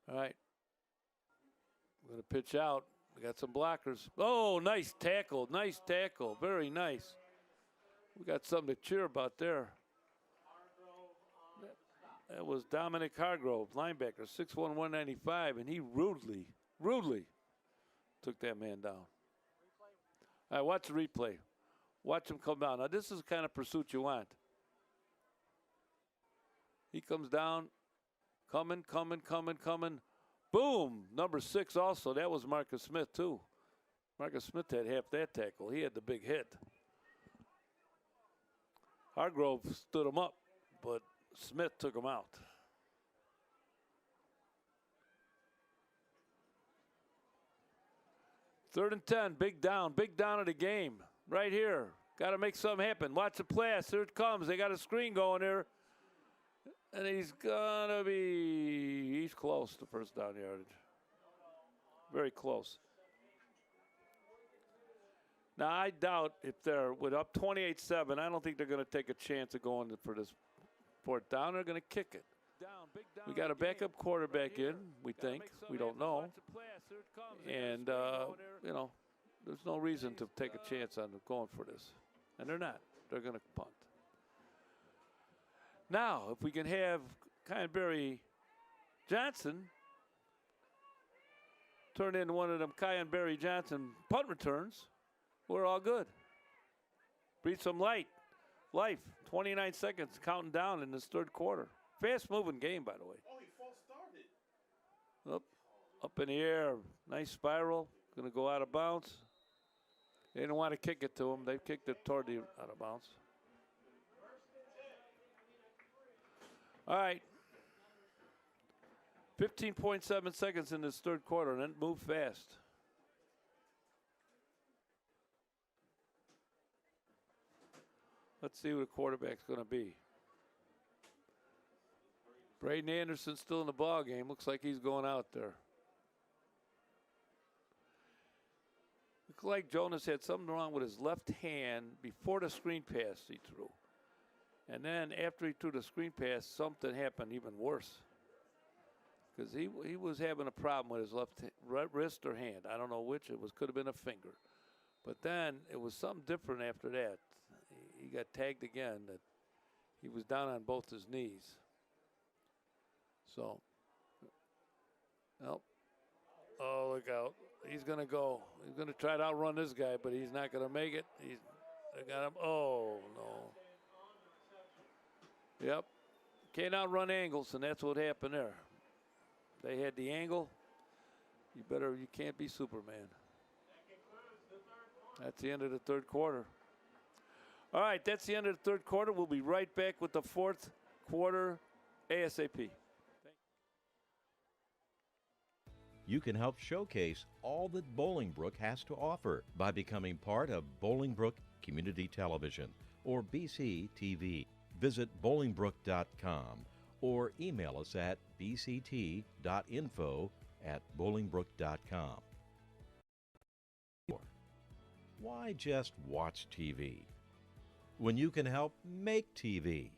All right. We're going to pitch out. We got some blockers. Oh, nice tackle. Nice tackle. Very nice. We got something to cheer about there. That was Dominic Hargrove, linebacker, 6'1", 195, and he rudely took that man down. All right, watch the replay. Watch him come down. Now, this is the kind of pursuit you want. He comes down, coming. Boom! Number 6 also. That was Marcus Smith, too. Marcus Smith had half that tackle. He had the big hit. Hargrove stood him up, but Smith took him out. Third and 10, big down of the game. Right here. Got to make something happen. Watch the pass. Here it comes. They got a screen going here. And he's close to first down yardage. Very close. Now, I doubt if they're with up 28-7, I don't think they're going to take a chance of going for this fourth down. They're going to kick it. We got a backup quarterback in, we think. We don't know. And, you know, there's no reason to take a chance on them going for this. And they're not. They're going to punt. Now, if we can have Kyan Johnson turn into one of them Kyan Johnson punt returns, we're all good. Breathe some life. 29 seconds counting down in this third quarter. Fast-moving game, by the way. Oh, he false started. Up in the air. Nice spiral. Going to go out of bounds. They didn't want to kick it to him. They kicked it toward the out of bounds. All right. 15.7 seconds in this third quarter, and then move fast. Let's see who the quarterback's going to be. Braden Anderson's still in the ball game. Looks like he's going out there. Looks like Jonas had something wrong with his left hand before the screen pass he threw. And then after he threw the screen pass, something happened even worse. Because he was having a problem with his left wrist or hand. I don't know which. It could have been a finger. But then it was something different after that. He got tagged again. That he was down on both his knees. So, well, oh, look out. He's going to go. He's going to try to outrun this guy, but he's not going to make it. They got him. Oh, no. Yep. Can't outrun angles, and that's what happened there. They had the angle. You can't be Superman. That's the end of the third quarter. All right, that's the end of the third quarter. We'll be right back with the fourth quarter ASAP. You can help showcase all that Bolingbrook has to offer by becoming part of Bolingbrook Community Television or BCTV. Visit Bolingbrook.com or email us at bct.info@bolingbrook.com. Why just watch TV when you can help make TV?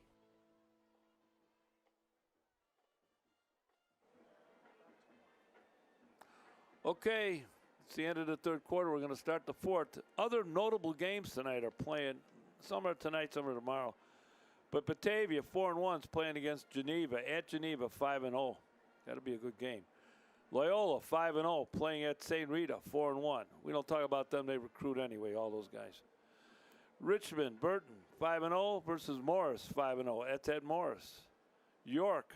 Okay, it's the end of the third quarter. We're going to start the fourth. Other notable games tonight are playing. Some are tonight, some are tomorrow. But Batavia, 4-1, is playing against Geneva. At Geneva, 5-0. That'll be a good game. Loyola, 5-0, playing at St. Rita, 4-1. We don't talk about them. They recruit anyway, all those guys. Richmond, Burton, 5-0 versus Morris, 5-0. That's at Morris. York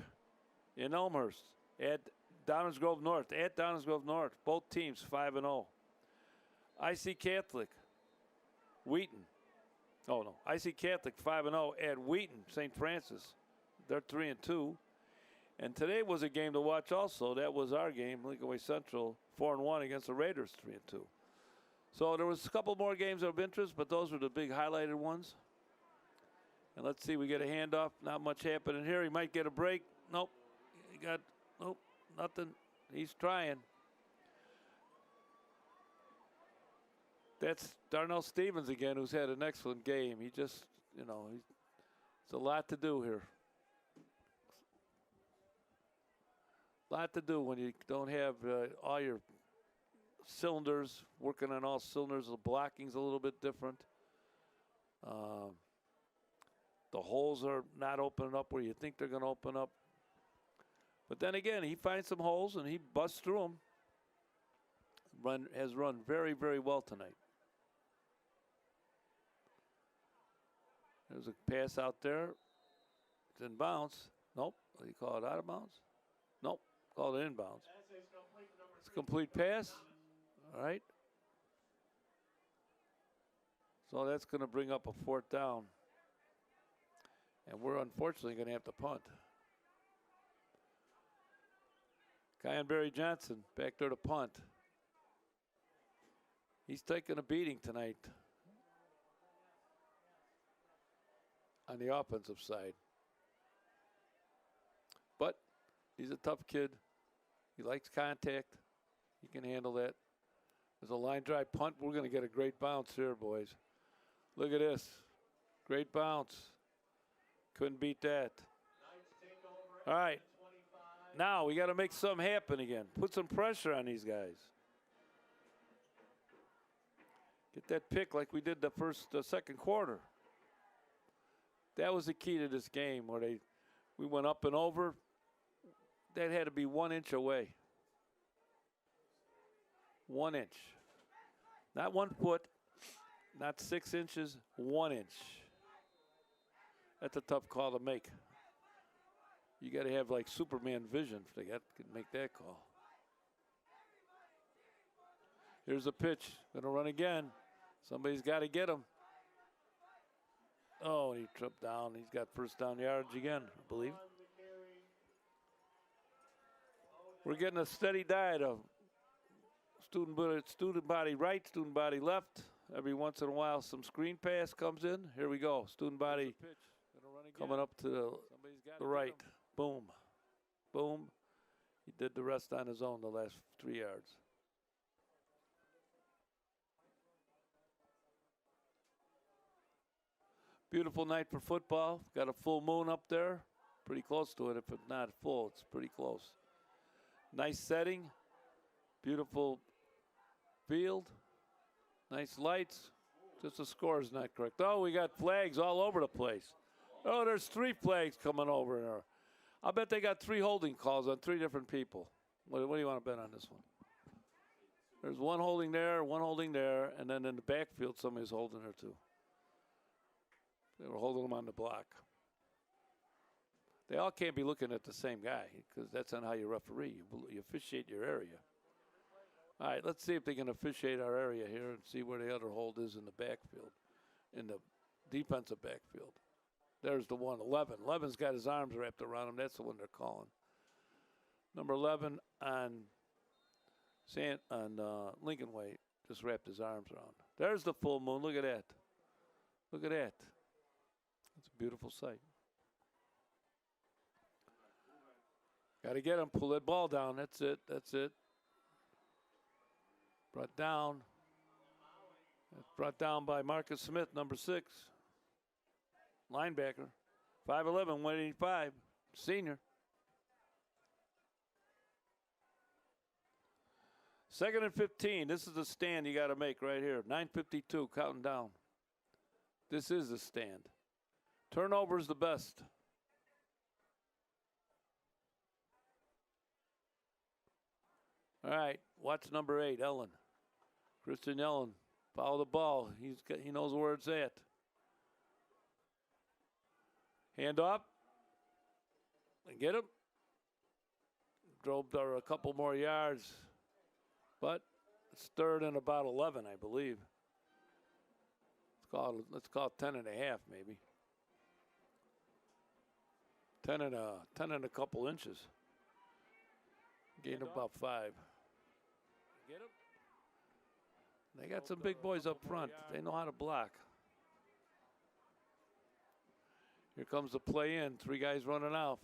in Elmhurst at Downers Grove North. At Downers Grove North, both teams 5-0. IC Catholic, Wheaton. Oh, no. IC Catholic 5-0 at Wheaton, St. Francis. They're 3-2. And today was a game to watch also. That was our game, Lincoln Way Central, 4-1 against the Raiders, 3-2. So there was a couple more games of interest, but those were the big highlighted ones. And let's see, we get a handoff. Not much happening here. He might get a break. Nope. Nope, nothing. He's trying. That's Darnell Stevens again, who's had an excellent game. He just, it's a lot to do here. A lot to do when you don't have all your cylinders working on all cylinders. The blocking's a little bit different. The holes are not opening up where you think they're going to open up. But then again, he finds some holes and he busts through them. Has run very, very well tonight. There's a pass out there. It's in bounds. Nope. What do you call it? Out of bounds? Nope. Called it inbounds. It's a complete pass. All right. So that's going to bring up a fourth down. And we're unfortunately going to have to punt. Kyan Johnson back there to punt. He's taking a beating tonight on the offensive side. But he's a tough kid. He likes contact. He can handle that. There's a line drive punt. We're going to get a great bounce here, boys. Look at this. Great bounce. Couldn't beat that. All right. Now we got to make something happen again. Put some pressure on these guys. Get that pick like we did the second quarter. That was the key to this game where we went up and over. That had to be 1 inch away. 1 inch. Not 1 foot, not 6 inches, 1 inch. That's a tough call to make. You got to have like Superman vision if they can make that call. Here's a pitch. Gonna run again. Somebody's got to get him. Oh, and he tripped down. He's got first down yardage again, I believe. We're getting a steady diet of student body right, student body left. Every once in a while, some screen pass comes in. Here we go. Student body coming up to the right. Boom. Boom. He did the rest on his own the last 3 yards. Beautiful night for football. Got a full moon up there. Pretty close to it. If it's not full, it's pretty close. Nice setting. Beautiful field. Nice lights. Just the score is not correct. Oh, we got flags all over the place. Oh, there's 3 flags coming over there. I bet they got 3 holding calls on 3 different people. What do you want to bet on this one? There's one holding there, and then in the backfield, somebody's holding there too. They were holding them on the block. They all can't be looking at the same guy because that's not how you referee. You officiate your area. All right, let's see if they can officiate our area here and see where the other hold is in the backfield, in the defensive backfield. There's the one, 11. 11's got his arms wrapped around him. That's the one they're calling. Number 11 on Lincoln Way just wrapped his arms around. There's the full moon. Look at that. Look at that. It's a beautiful sight. Got to get him. Pull that ball down. That's it. That's it. Brought down. Brought down by Marcus Smith, number 6. Linebacker. 5'11", 185. Senior. 2nd and 15. This is the stand you got to make right here. 9:52, counting down. This is the stand. Turnover is the best. All right, watch number 8, Ellen. Christian Ellen. Follow the ball. He knows where it's at. Hand off. And get him. Drove there a couple more yards. But it's 3rd and about 11, I believe. Let's call it 10 and a half, maybe. 10 and a couple inches. Gained about 5. Get him. They got some big boys up front. They know how to block. Here comes the play in. 3 guys running off.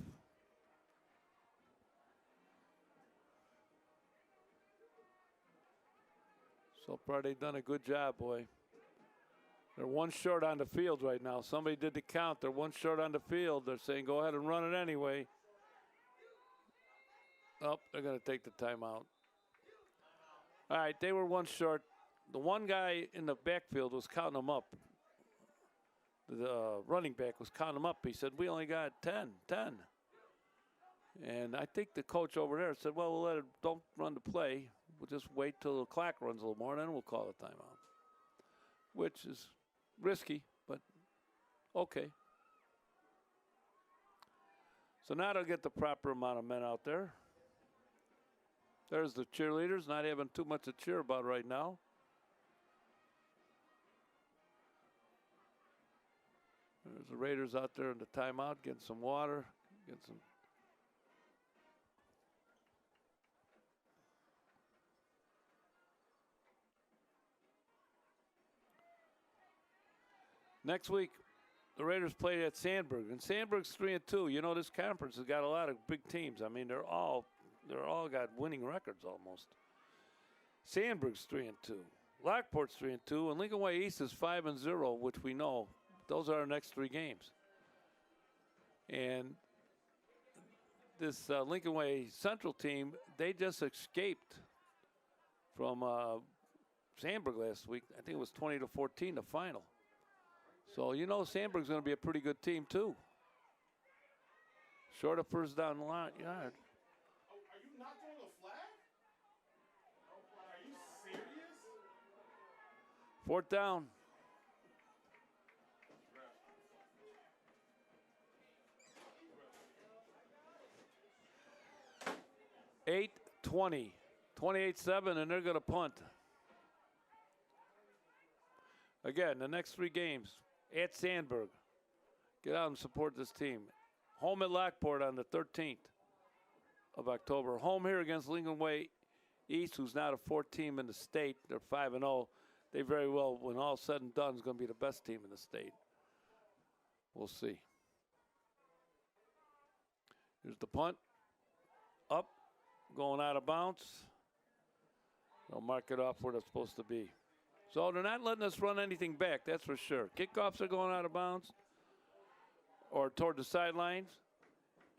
So far, they've done a good job, boy. They're 1 short on the field right now. Somebody did the count. They're 1 short on the field. They're saying, go ahead and run it anyway. Oh, they're going to take the timeout. All right, they were 1 short. The one guy in the backfield was counting them up. The running back was counting them up. He said, we only got 10. And I think the coach over there said, well, we'll let it, don't run the play. We'll just wait till the clock runs a little more, and then we'll call a timeout. Which is risky, but okay. So now they'll get the proper amount of men out there. There's the cheerleaders, not having too much to cheer about right now. There's the Raiders out there in the timeout, getting some water, getting some. Next week, the Raiders play at Sandburg, and Sandburg's 3-2. You know, this conference has got a lot of big teams. I mean, they're all got winning records almost. Sandburg's 3-2. Lockport's 3-2, and Lincoln Way East is 5-0, which we know. Those are our next 3 games. And this Lincoln Way Central team, they just escaped from Sandburg last week. I think it was 20-14, the final. So, you know, Sandburg's going to be a pretty good team, too. Short of first down the line, yard. Are you not throwing a flag? Are you serious? Fourth down. Eight 20, 28-7, and they're going to punt. Again, the next 3 games at Sandburg. Get out and support this team. Home at Lockport on the 13th of October. Home here against Lincoln Way East, who's now the 4th team in the state. They're 5-0. They very well, when all said and done, is going to be the best team in the state. We'll see. Here's the punt. Up, going out of bounds. They'll mark it off where they're supposed to be. So they're not letting us run anything back, that's for sure. Kickoffs are going out of bounds or toward the sidelines,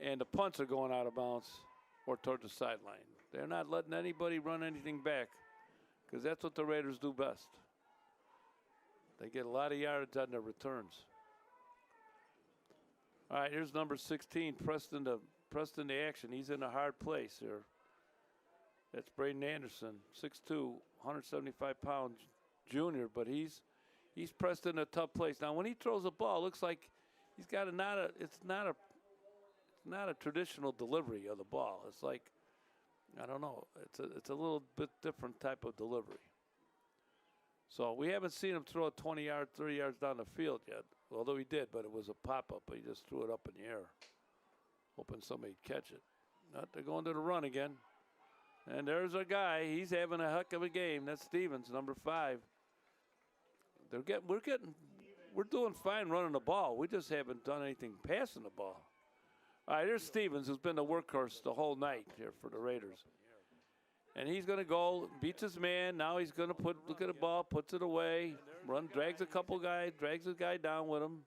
and the punts are going out of bounds or toward the sideline. They're not letting anybody run anything back because that's what the Raiders do best. They get a lot of yardage on their returns. All right, here's number 16, Preston to action. He's in a hard place here. That's Braden Anderson, 6'2", 175-pound junior, but he's pressed in a tough place. Now, when he throws a ball, it looks like he's got it's not a traditional delivery of the ball. It's like, I don't know, it's a little bit different type of delivery. So we haven't seen him throw it 20 yards, 30 yards down the field yet, although he did, but it was a pop-up. He just threw it up in the air, hoping somebody'd catch it. They're going to the run again. And there's a guy. He's having a heck of a game. That's Stevens, number 5. We're doing fine running the ball. We just haven't done anything passing the ball. All right, here's Stevens, who's been the workhorse the whole night here for the Raiders. And he's going to go, beats his man. Now he's going to look at the ball, puts it away, drags a guy down with him.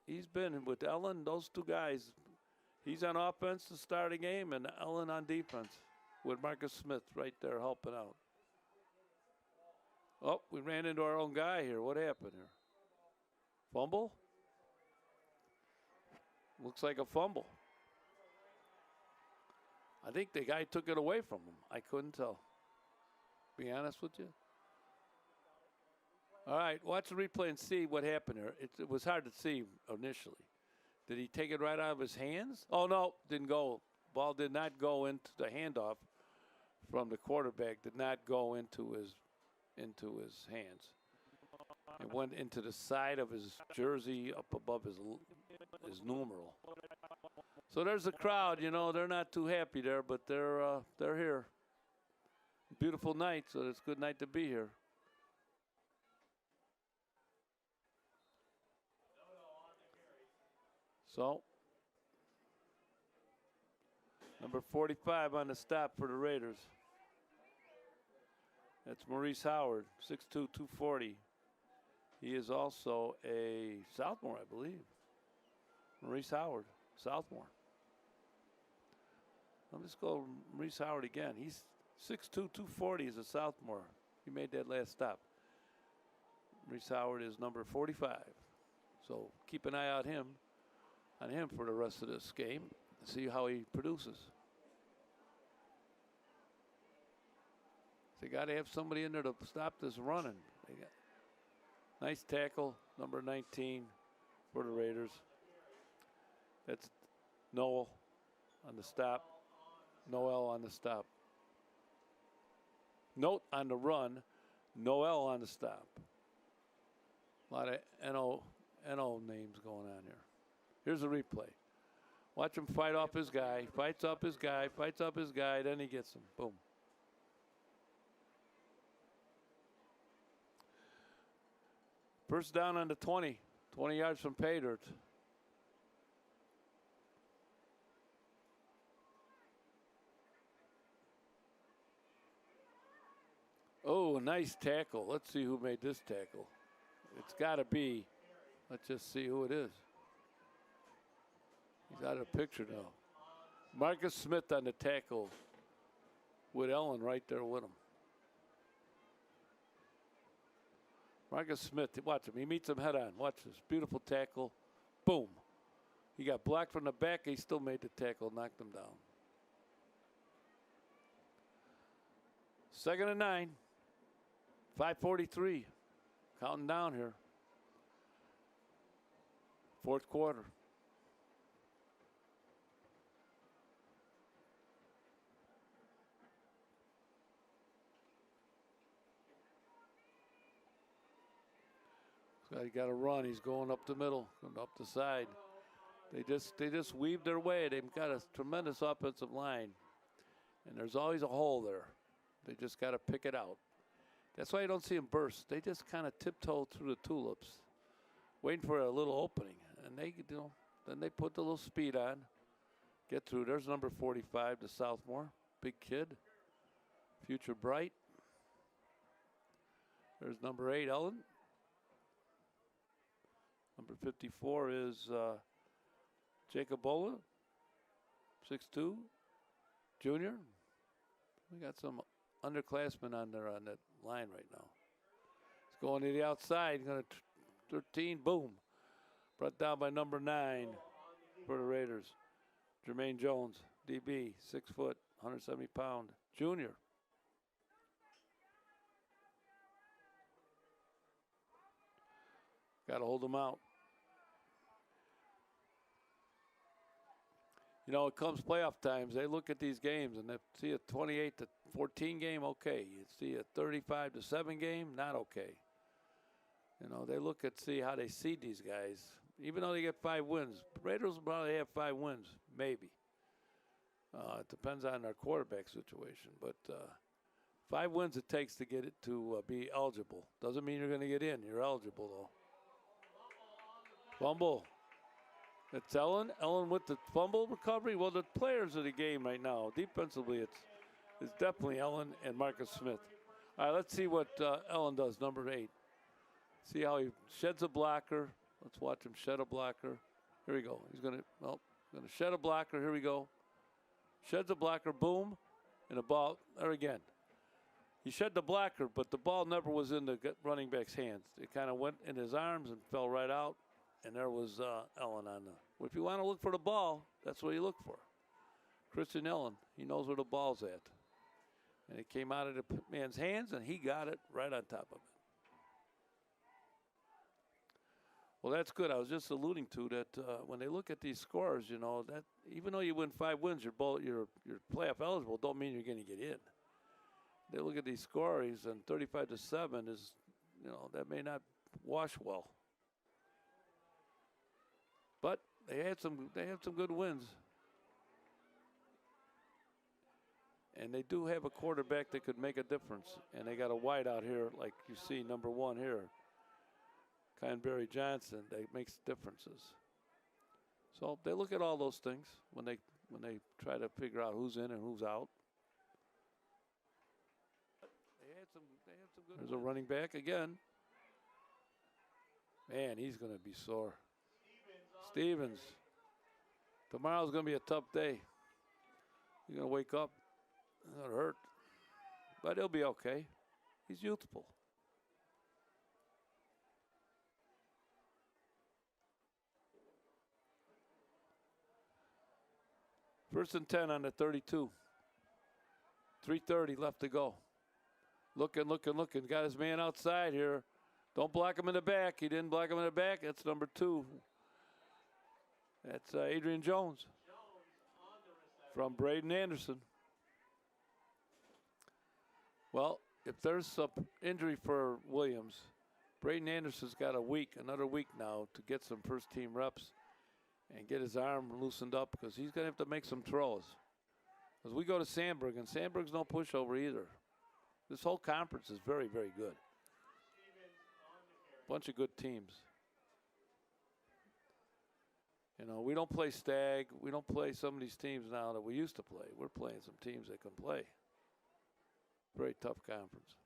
He's been with Ellen, those 2 guys. He's on offense to start a game, and Ellen on defense with Marcus Smith right there helping out. Oh, we ran into our own guy here. What happened here? Fumble? Looks like a fumble. I think the guy took it away from him. I couldn't tell. Be honest with you. All right, watch the replay and see what happened here. It was hard to see initially. Did he take it right out of his hands? Oh, no, didn't go. Ball did not go into the handoff from the quarterback, did not go into his hands. It went into the side of his jersey up above his numeral. So there's the crowd, you know, they're not too happy there, but they're here. Beautiful night, so it's a good night to be here. So, number 45 on the stop for the Raiders. That's Maurice Howard, 6'2", 240. He is also a sophomore, I believe. Maurice Howard, sophomore. Let's go Maurice Howard again. He's 6'2", 240 as a sophomore. He made that last stop. Maurice Howard is number 45. So keep an eye on him for the rest of this game and see how he produces. They got to have somebody in there to stop this running. Nice tackle, number 19 for the Raiders. That's Noel on the stop. Noel on the stop. Note on the run, Noel on the stop. A lot of NO names going on here. Here's a replay. Watch him fight off his guy, fights up his guy, then he gets him. Boom. First down on the 20. 20 yards from pay dirt. Oh, a nice tackle. Let's see who made this tackle. It's got to be. Let's just see who it is. He's out of the picture now. Marcus Smith on the tackle with Ellen right there with him. Marcus Smith, watch him. He meets him head on. Watch this. Beautiful tackle. Boom. He got blocked from the back. He still made the tackle, knocked him down. 2nd and 9. 5:43. Counting down here. 4th quarter. So he got to run. He's going up the middle, going up the side. They just weave their way. They've got a tremendous offensive line, and there's always a hole there. They just got to pick it out. That's why you don't see them burst. They just kind of tiptoe through the tulips, waiting for a little opening, and then they put the little speed on, get through. There's number 45, the sophomore, big kid, future bright. There's number 8, Ellen. Number 54 is Jacob Bola, 6'2", junior. We got some underclassmen on there on that line right now. He's going to the outside. Going to 13, boom. Brought down by number 9 for the Raiders. Jermaine Jones, DB, 6 foot, 170 pound, junior. Got to hold them out. You know, it comes playoff times. They look at these games and they see a 28-14 game, okay. You see a 35-7 game, not okay. You know, they look at see how they seed these guys. Even though they get 5 wins, Raiders will probably have 5 wins, maybe. It depends on their quarterback situation, but 5 wins it takes to get it to be eligible. Doesn't mean you're going to get in. You're eligible though. Fumble. It's Ellen. Ellen with the fumble recovery. Well, the players of the game right now, defensively, it's definitely Ellen and Marcus Smith. All right, let's see what Ellen does, number 8. See how he sheds a blocker. Let's watch him shed a blocker. Here we go. He's going to shed a blocker. Here we go. Sheds a blocker, boom, and the ball, there again. He shed the blocker, but the ball never was in the running back's hands. It kind of went in his arms and fell right out, and there was Ellen on the. If you want to look for the ball, that's what you look for. Christian Ellen, he knows where the ball's at. And it came out of the man's hands, and he got it right on top of it. Well, that's good. I was just alluding to that when they look at these scores, you know, that even though you win 5 wins, you're playoff eligible, don't mean you're going to get in. They look at these scores, and 35-7 is, you know, that may not wash well. But they had some good wins. And they do have a quarterback that could make a difference. And they got a wide out here, like you see, number 1 here. Barry Johnson, that makes differences. So they look at all those things when they try to figure out who's in and who's out. They had some good. There's a running back again. Man, he's going to be sore. Stevens. Tomorrow's going to be a tough day. You're going to wake up. It's going to hurt. But he'll be okay. He's youthful. First and 10 on the 32. 3:30 left to go. Looking. Got his man outside here. Don't block him in the back. He didn't block him in the back. That's number 2. That's Adrian Jones from Braden Anderson. Well, if there's some injury for Williams, Braden Anderson's got another week now to get some first-team reps and get his arm loosened up because he's going to have to make some throws. As we go to Sandburg, and Sandburg's no pushover either. This whole conference is very, very good. Bunch of good teams. You know, we don't play Stag. We don't play some of these teams now that we used to play. We're playing some teams that can play. Very tough conference.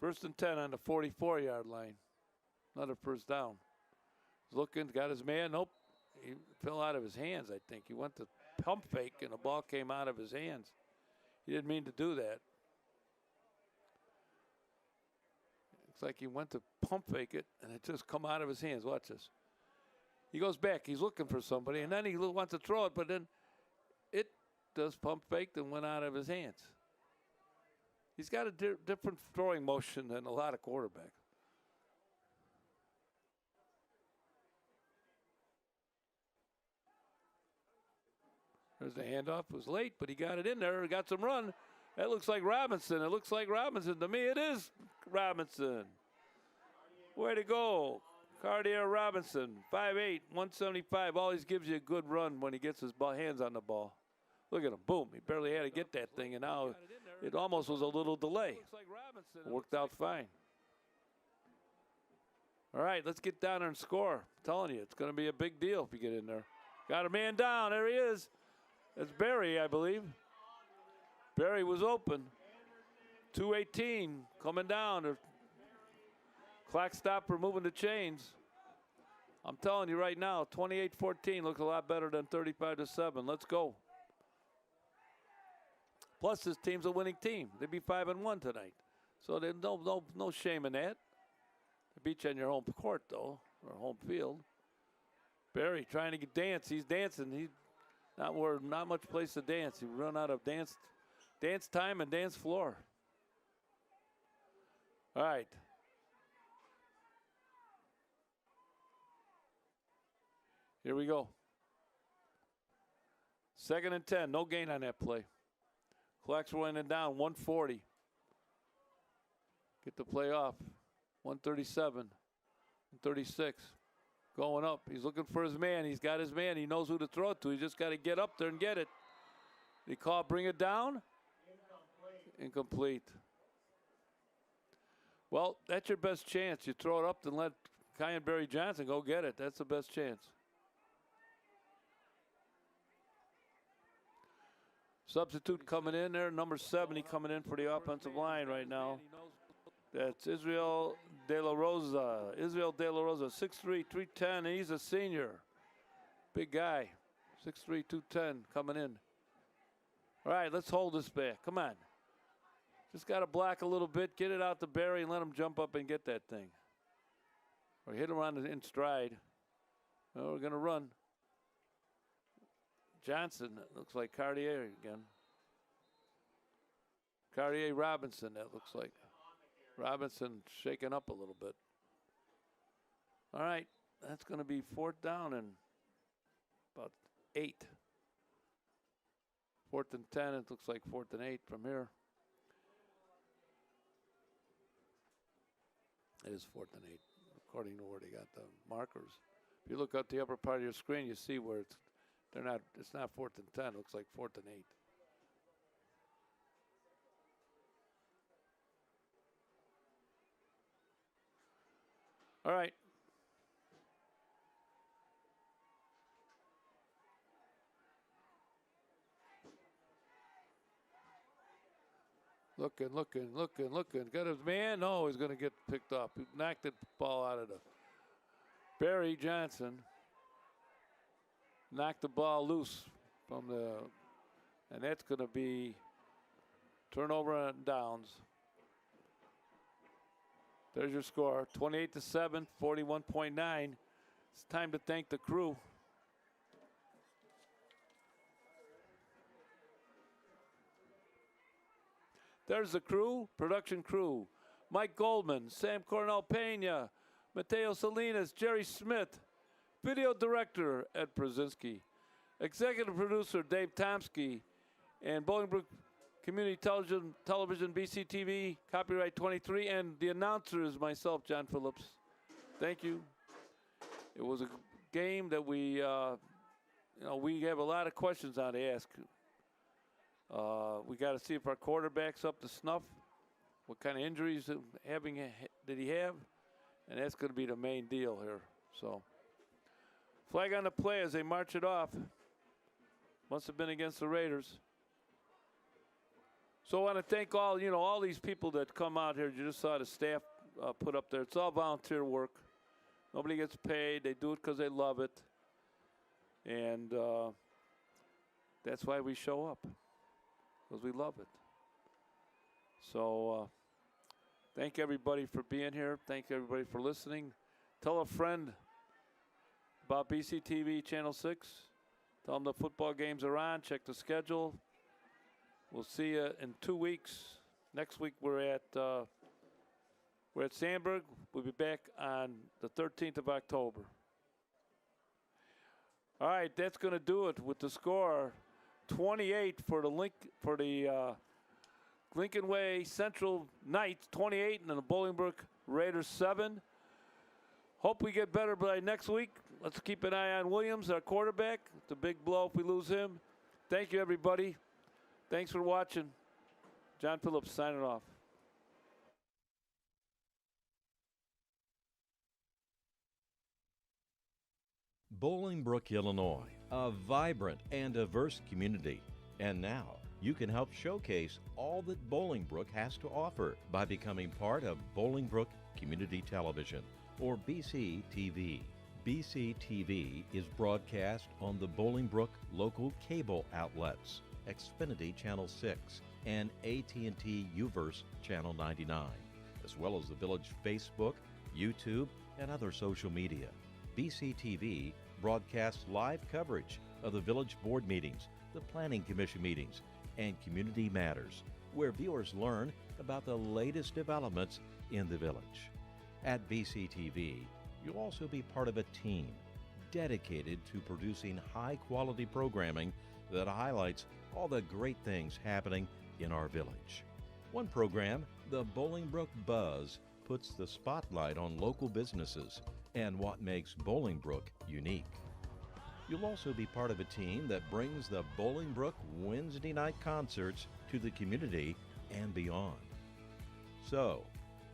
First and 10 on the 44-yard line. Another first down. He's looking, got his man. Nope. He fell out of his hands, I think. He went to pump fake, and the ball came out of his hands. He didn't mean to do that. Looks like he went to pump fake it, and it just come out of his hands. Watch this. He goes back. He's looking for somebody, and then he wants to throw it, but then it just pump faked and went out of his hands. He's got a different throwing motion than a lot of quarterbacks. There's the handoff. It was late, but he got it in there. He got some run. That looks like Robinson. It looks like Robinson. To me, it is Robinson. Way to go. Cartier Robinson, 5'8", 175. Always gives you a good run when he gets his hands on the ball. Look at him. Boom. He barely had to get that thing, and now it almost was a little delay. It worked out fine. All right, let's get down there and score. I'm telling you, it's going to be a big deal if you get in there. Got a man down. There he is. That's Barry, I believe. Barry was open. 2:18 coming down. The clock stopped for moving the chains. I'm telling you right now, 28-14 looks a lot better than 35-7. Let's go. Plus, this team's a winning team. They'd be 5-1 tonight. So there's no shame in that. They beat you on your home court, though, or home field. Barry trying to dance. He's dancing. He's not much place to dance. He run out of dance time and dance floor. All right. Here we go. 2nd and 10. No gain on that play. Clock's running down. 1:40. Get the play off. 1:37. 36. Going up. He's looking for his man. He's got his man. He knows who to throw it to. He just got to get up there and get it. They call bring it down. Incomplete. Well, that's your best chance. You throw it up and let Kyan Barry Johnson go get it. That's the best chance. Substitute coming in there, number 70 coming in for the offensive line right now. That's Israel De La Rosa. Israel De La Rosa, 6'3", 310, and he's a senior. Big guy, 6'3", 210 coming in. All right, let's hold this back. Come on. Just got to block a little bit, get it out to Barry, and let him jump up and get that thing. Or hit him on in stride. Well, we're going to run. Johnson, looks like Cartier again. Cartier Robinson, that looks like. Robinson shaking up a little bit. All right, that's going to be 4th down and about 8. 4th and 10, it looks like 4th and 8 from here. It is 4th and 8, according to where they got the markers. If you look up the upper part of your screen, you see where it's not 4th and 10, it looks like 4th and 8. All right. Looking. Got his man? No, he's going to get picked up. He knocked the ball out of the Barry Johnson. Knocked the ball loose from and that's going to be turnover and downs. There's your score, 28-7, 41.9. It's time to thank the crew. There's the crew, production crew. Mike Goldman, Sam Cornell Pena, Mateo Salinas, Jerry Smith, video director Ed Brzezinski, executive producer Dave Tomsky, and Bolingbrook Community Television, BCTV, copyright 23, and the announcer is myself, John Phillips. Thank you. It was a game that we have a lot of questions on to ask. We got to see if our quarterback's up to snuff. What kind of injuries did he have? And that's going to be the main deal here. So, flag on the play as they march it off. Must have been against the Raiders. So I want to thank all these people that come out here. You just saw the staff put up there. It's all volunteer work. Nobody gets paid. They do it because they love it. And that's why we show up, because we love it. So thank everybody for being here. Thank everybody for listening. Tell a friend about BCTV Channel 6. Tell them the football games are on. Check the schedule. We'll see you in 2 weeks. Next week we're at Sandburg. We'll be back on the 13th of October. All right, that's going to do it with the score 28 for the Lincoln Way Central Knights 28 and the Bolingbrook Raiders 7. Hope we get better by next week. Let's keep an eye on Williams, our quarterback. It's a big blow if we lose him. Thank you, everybody. Thanks for watching. John Phillips signing off. Bolingbrook, Illinois, a vibrant and diverse community. And now you can help showcase all that Bolingbrook has to offer by becoming part of Bolingbrook Community Television, or BCTV. BCTV is broadcast on the Bolingbrook local cable outlets, Xfinity Channel 6, and AT&T UVerse Channel 99, as well as the Village Facebook, YouTube, and other social media. BCTV broadcasts live coverage of the Village Board meetings, the Planning Commission meetings, and Community Matters, where viewers learn about the latest developments in the village. At BCTV, you'll also be part of a team dedicated to producing high-quality programming that highlights all the great things happening in our village. One program, the Bolingbrook Buzz, puts the spotlight on local businesses and what makes Bolingbrook unique. You'll also be part of a team that brings the Bolingbrook Wednesday night concerts to the community and beyond. So,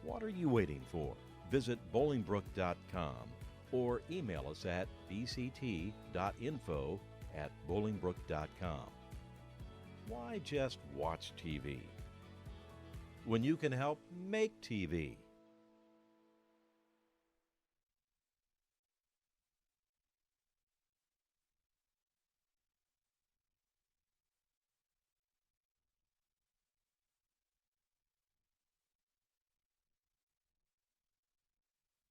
what are you waiting for? Visit bolingbrook.com or email us at bct.info@bolingbrook.com. Why just watch TV when you can help make TV?